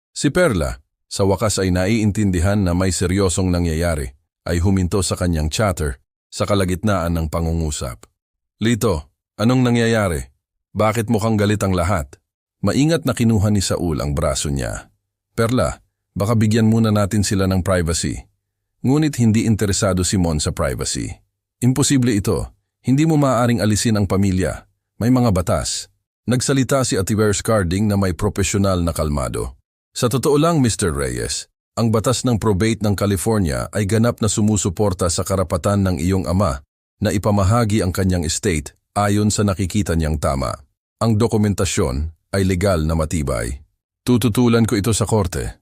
Si Perla, sa wakas ay naiintindihan na may seryosong nangyayari, ay huminto sa kanyang chatter sa kalagitnaan ng pangungusap. Lito, anong nangyayari? Bakit mukhang galit ang lahat? Maingat na kinuha ni Saul ang braso niya. Perla, baka bigyan muna natin sila ng privacy. Ngunit hindi interesado si Mon sa privacy. Imposible ito. Hindi mo maaaring alisin ang pamilya. May mga batas. Nagsalita si Ativer Scarding na may profesional na kalmado. Sa totoo lang, Mr. Reyes, ang batas ng probate ng California ay ganap na sumusuporta sa karapatan ng iyong ama na ipamahagi ang kanyang estate ayon sa nakikita niyang tama. Ang dokumentasyon ay legal na matibay. Tututulan ko ito sa korte.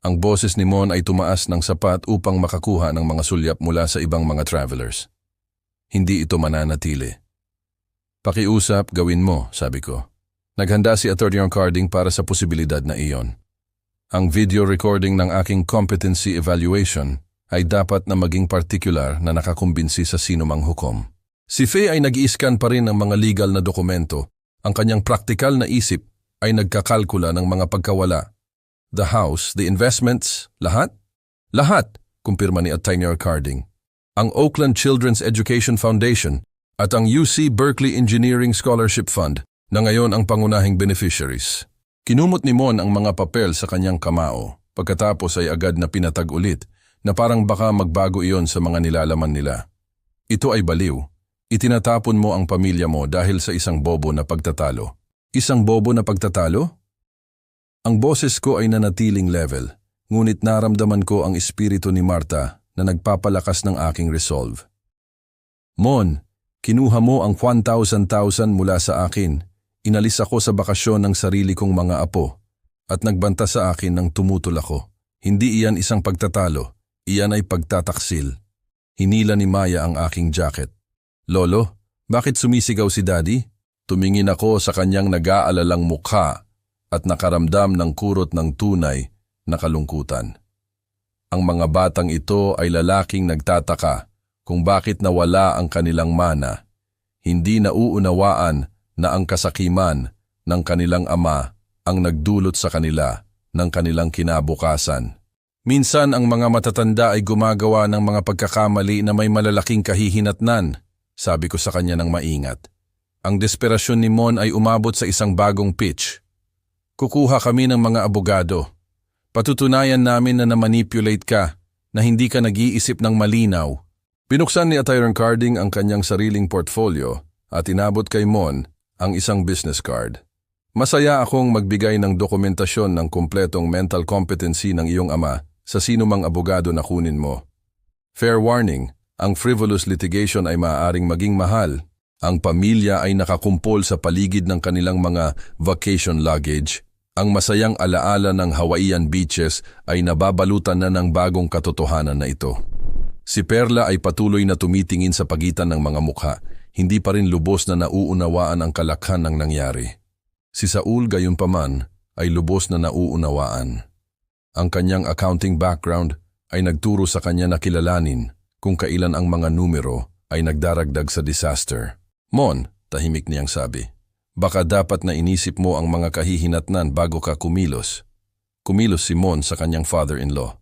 Ang boses ni Mon ay tumaas ng sapat upang makakuha ng mga sulyap mula sa ibang mga travelers. Hindi ito mananatili. Pakiusap, gawin mo, sabi ko. Naghanda si Attorney Carding para sa posibilidad na iyon. Ang video recording ng aking competency evaluation ay dapat na maging particular na nakakumbinsi sa sinumang hukom. Si Faye ay nag-i-scan pa rin ng mga legal na dokumento. Ang kanyang praktikal na isip ay nagkakalkula ng mga pagkawala. The house, the investments, lahat? Lahat, kumpirma ni Attorney Carding. Ang Oakland Children's Education Foundation at ang UC Berkeley Engineering Scholarship Fund na ngayon ang pangunahing beneficiaries. Kinumot ni Mon ang mga papel sa kanyang kamao, pagkatapos ay agad na pinatag ulit na parang baka magbago iyon sa mga nilalaman nila. Ito ay baliw. Itinatapon mo ang pamilya mo dahil sa isang bobo na pagtatalo. Isang bobo na pagtatalo? Ang boses ko ay nanatiling level, ngunit naramdaman ko ang espiritu ni Marta na nagpapalakas ng aking resolve. Mon, kinuha mo ang 1,000 mula sa akin. Inalis ako sa bakasyon ng sarili kong mga apo at nagbanta sa akin nang tumutol ako. Hindi iyan isang pagtatalo, iyan ay pagtataksil. Hinila ni Maya ang aking jacket. Lolo, bakit sumisigaw si Daddy? Tumingin ako sa kanyang nag-aalalang mukha at nakaramdam ng kurot ng tunay na kalungkutan. Ang mga batang ito ay lalaking nagtataka kung bakit nawala ang kanilang mana. Hindi nauunawaan na ang kasakiman ng kanilang ama ang nagdulot sa kanila ng kanilang kinabukasan. Minsan ang mga matatanda ay gumagawa ng mga pagkakamali na may malalaking kahihinatnan, sabi ko sa kanya ng maingat. Ang desperasyon ni Mon ay umabot sa isang bagong pitch. Kukuha kami ng mga abogado. Patutunayan namin na na-manipulate ka, na hindi ka nag-iisip ng malinaw. Binuksan ni Attorney Carding ang kanyang sariling portfolio at inabot kay Mon ang isang business card. Masaya akong magbigay ng dokumentasyon ng kumpletong mental competency ng iyong ama sa sinumang abogado na kunin mo. Fair warning, ang frivolous litigation ay maaaring maging mahal. Ang pamilya ay nakakumpol sa paligid ng kanilang mga vacation luggage. Ang masayang alaala ng Hawaiian beaches ay nababalutan na ng bagong katotohanan na ito. Si Perla ay patuloy na tumitingin sa pagitan ng mga mukha, hindi pa rin lubos na nauunawaan ang kalakhan ng nangyari. Si Saul gayunpaman ay lubos na nauunawaan. Ang kanyang accounting background ay nagturo sa kanya na kilalanin kung kailan ang mga numero ay nagdaragdag sa disaster. Mon, tahimik niyang sabi, baka dapat na inisip mo ang mga kahihinatnan bago ka kumilos. Kumilos si Mon sa kanyang father-in-law.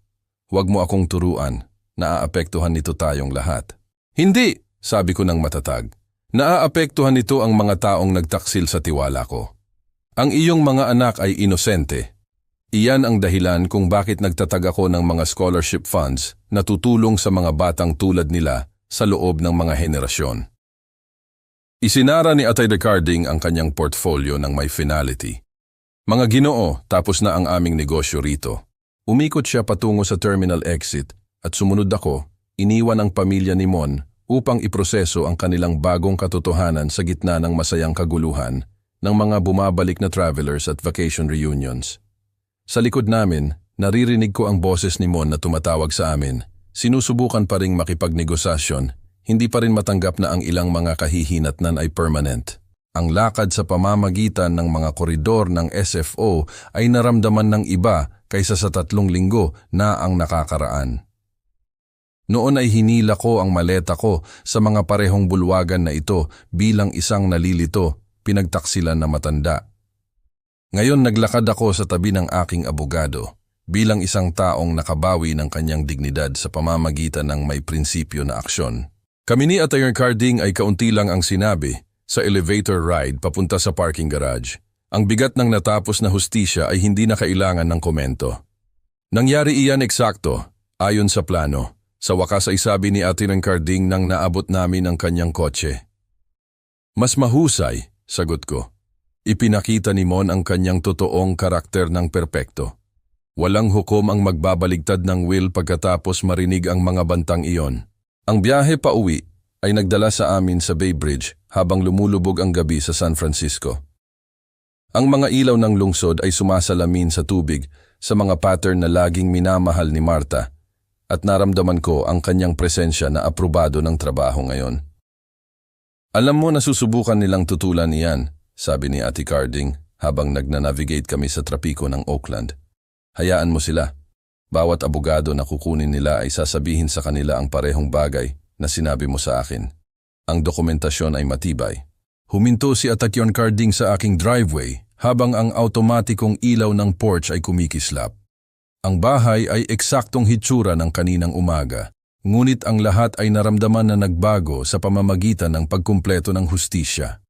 Huwag mo akong turuan, naaapektuhan nito tayong lahat. Hindi, sabi ko ng matatag. Naaapektuhan nito ang mga taong nagtaksil sa tiwala ko. Ang iyong mga anak ay inosente. Iyan ang dahilan kung bakit nagtatag ako ng mga scholarship funds na tutulong sa mga batang tulad nila sa loob ng mga henerasyon. Isinara ni Atay de Carding ang kanyang portfolio ng may finality. Mga Ginoo, tapos na ang aming negosyo rito. Umikot siya patungo sa terminal exit at sumunod ako, iniwan ang pamilya ni Mon upang iproseso ang kanilang bagong katotohanan sa gitna ng masayang kaguluhan ng mga bumabalik na travelers at vacation reunions. Sa likod namin, naririnig ko ang boses ni Mon na tumatawag sa amin. Sinusubukan pa ring makipagnegosasyon. Hindi pa rin matanggap na ang ilang mga kahihinatnan ay permanent. Ang lakad sa pamamagitan ng mga koridor ng SFO ay naramdaman ng iba kaysa sa 3 linggo na ang nakakaraan. Noon ay hinila ko ang maleta ko sa mga parehong bulwagan na ito bilang isang nalilito, pinagtaksilan na matanda. Ngayon naglakad ako sa tabi ng aking abogado bilang isang taong nakabawi ng kanyang dignidad sa pamamagitan ng may prinsipyo na aksyon. Kami ni Atay Carding ay kaunti lang ang sinabi sa elevator ride papunta sa parking garage. Ang bigat ng natapos na hustisya ay hindi na kailangan ng komento. Nangyari iyan eksakto, ayon sa plano. Sa wakas ay sabi ni Atay Carding nang naabot namin ang kanyang kotse. Mas mahusay, sagot ko. Ipinakita ni Mon ang kanyang totoong karakter ng perpekto. Walang hukom ang magbabaligtad ng will pagkatapos marinig ang mga bantang iyon. Ang biyahe pa uwi ay nagdala sa amin sa Bay Bridge habang lumulubog ang gabi sa San Francisco. Ang mga ilaw ng lungsod ay sumasalamin sa tubig sa mga pattern na laging minamahal ni Marta at naramdaman ko ang kanyang presensya na aprobado ng trabaho ngayon. Alam mo na susubukan nilang tutulan iyan, sabi ni Ate Carding habang nagnanavigate kami sa trapiko ng Oakland. Hayaan mo sila. Bawat abogado na kukunin nila ay sasabihin sa kanila ang parehong bagay na sinabi mo sa akin. Ang dokumentasyon ay matibay. Huminto si Atay Carding sa aking driveway habang ang automatikong ilaw ng porch ay kumikislap. Ang bahay ay eksaktong hitsura ng kaninang umaga, ngunit ang lahat ay naramdaman na nagbago sa pamamagitan ng pagkumpleto ng hustisya.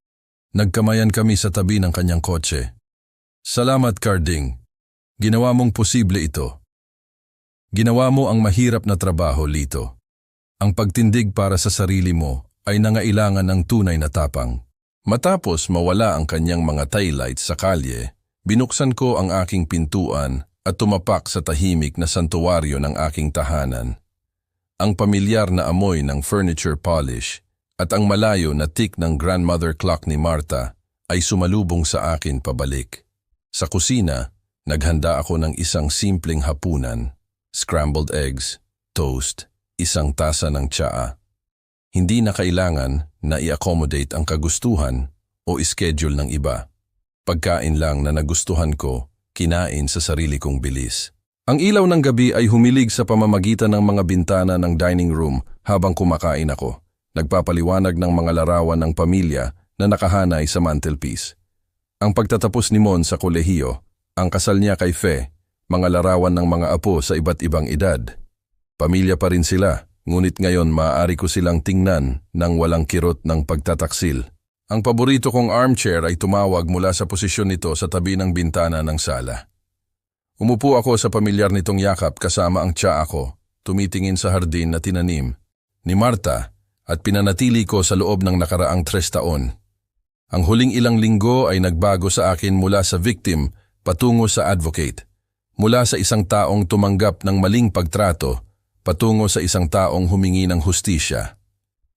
Nagkamayan kami sa tabi ng kanyang kotse. Salamat, Carding. Ginawa mong posible ito. Ginawa mo ang mahirap na trabaho, Lito. Ang pagtindig para sa sarili mo ay nangailangan ng tunay na tapang. Matapos mawala ang kanyang mga taillights sa kalye, binuksan ko ang aking pintuan at tumapak sa tahimik na santuwaryo ng aking tahanan. Ang pamilyar na amoy ng furniture polish at ang malayo na tik ng grandmother clock ni Marta ay sumalubong sa akin pabalik. Sa kusina, naghanda ako ng isang simpleng hapunan. Scrambled eggs, toast, isang tasa ng tsaa. Hindi na kailangan na i-accommodate ang kagustuhan o schedule ng iba. Pagkain lang na nagustuhan ko, kinain sa sarili kong bilis. Ang ilaw ng gabi ay humilig sa pamamagitan ng mga bintana ng dining room habang kumakain ako. Nagpapaliwanag ng mga larawan ng pamilya na nakahanay sa mantelpiece. Ang pagtatapos ni Mon sa kolehiyo, ang kasal niya kay Fe, mga larawan ng mga apo sa iba't ibang edad. Pamilya pa rin sila, ngunit ngayon maaari ko silang tingnan ng walang kirot ng pagtataksil. Ang paborito kong armchair ay tumawag mula sa posisyon nito sa tabi ng bintana ng sala. Umupo ako sa pamilyar nitong yakap kasama ang tsaa ko, tumitingin sa hardin na tinanim ni Marta at pinanatili ko sa loob ng nakaraang 3 taon. Ang huling ilang linggo ay nagbago sa akin mula sa victim patungo sa advocate. Mula sa isang taong tumanggap ng maling pagtrato, patungo sa isang taong humingi ng hustisya.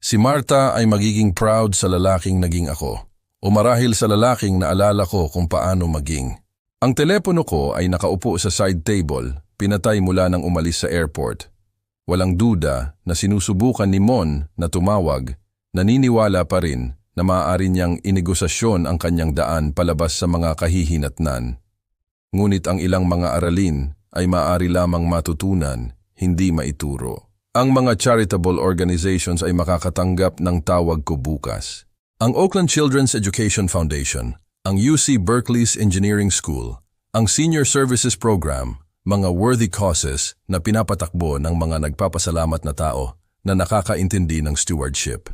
Si Marta ay magiging proud sa lalaking naging ako, o marahil sa lalaking naalala ko kung paano maging. Ang telepono ko ay nakaupo sa side table, pinatay mula nang umalis sa airport. Walang duda na sinusubukan ni Mon na tumawag, naniniwala pa rin na maaari niyang inegosasyon ang kanyang daan palabas sa mga kahihinatnan. Ngunit ang ilang mga aralin ay maaari lamang matutunan, hindi maituro. Ang mga charitable organizations ay makakatanggap ng tawag ko bukas. Ang Oakland Children's Education Foundation, ang UC Berkeley's Engineering School, ang Senior Services Program, mga worthy causes na pinapatakbo ng mga nagpapasalamat na tao na nakakaintindi ng stewardship.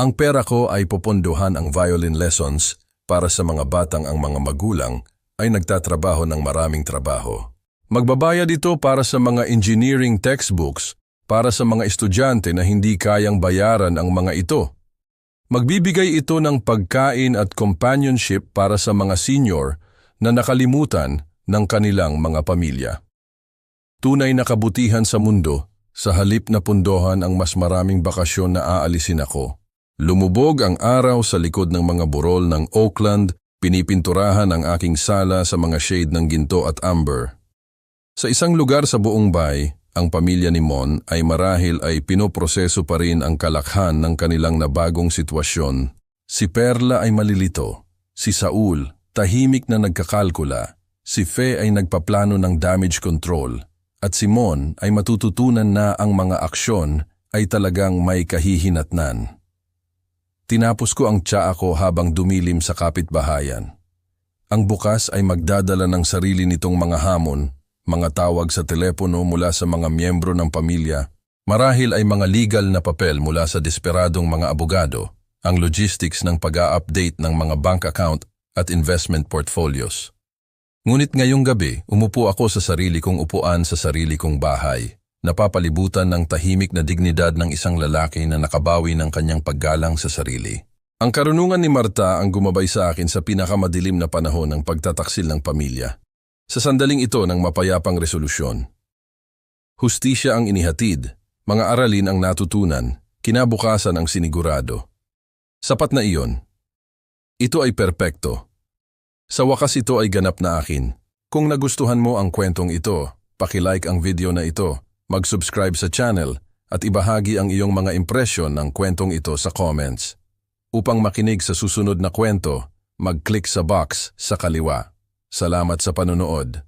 Ang pera ko ay popondohan ang violin lessons para sa mga batang ang mga magulang ay nagtatrabaho ng maraming trabaho. Magbabayad ito para sa mga engineering textbooks para sa mga estudyante na hindi kayang bayaran ang mga ito. Magbibigay ito ng pagkain at companionship para sa mga senior na nakalimutan ng kanilang mga pamilya. Tunay na kabutihan sa mundo, sa halip na pundohan ang mas maraming bakasyon na aalisin ako. Lumubog ang araw sa likod ng mga burol ng Oakland, pinipinturahan ang aking sala sa mga shade ng ginto at amber. Sa isang lugar sa buong bay, ang pamilya ni Mon ay marahil ay pinoproseso pa rin ang kalakhan ng kanilang nabagong sitwasyon. Si Perla ay malilito, si Saul, tahimik na nagkakalkula, si Fe ay nagpaplano ng damage control, at si Mon ay matututunan na ang mga aksyon ay talagang may kahihinatnan. Tinapos ko ang tsaa ko habang dumilim sa kapitbahayan. Ang bukas ay magdadala ng sarili nitong mga hamon, mga tawag sa telepono mula sa mga miyembro ng pamilya, marahil ay mga legal na papel mula sa desperadong mga abogado, ang logistics ng pag-a-update ng mga bank account at investment portfolios. Ngunit ngayong gabi, umupo ako sa sarili kong upuan sa sarili kong bahay, napapalibutan ng tahimik na dignidad ng isang lalaki na nakabawi ng kanyang paggalang sa sarili. Ang karunungan ni Marta ang gumabay sa akin sa pinakamadilim na panahon ng pagtataksil ng pamilya. Sa sandaling ito ng mapayapang resolusyon. Hustisya ang inihatid, mga aralin ang natutunan, kinabukasan ang sinigurado. Sapat na iyon. Ito ay perpekto. Sa wakas ito ay ganap na akin. Kung nagustuhan mo ang kwentong ito, paki-like ang video na ito, mag-subscribe sa channel, at ibahagi ang iyong mga impresyon ng kwentong ito sa comments. Upang makinig sa susunod na kwento, mag-click sa box sa kaliwa. Salamat sa panonood.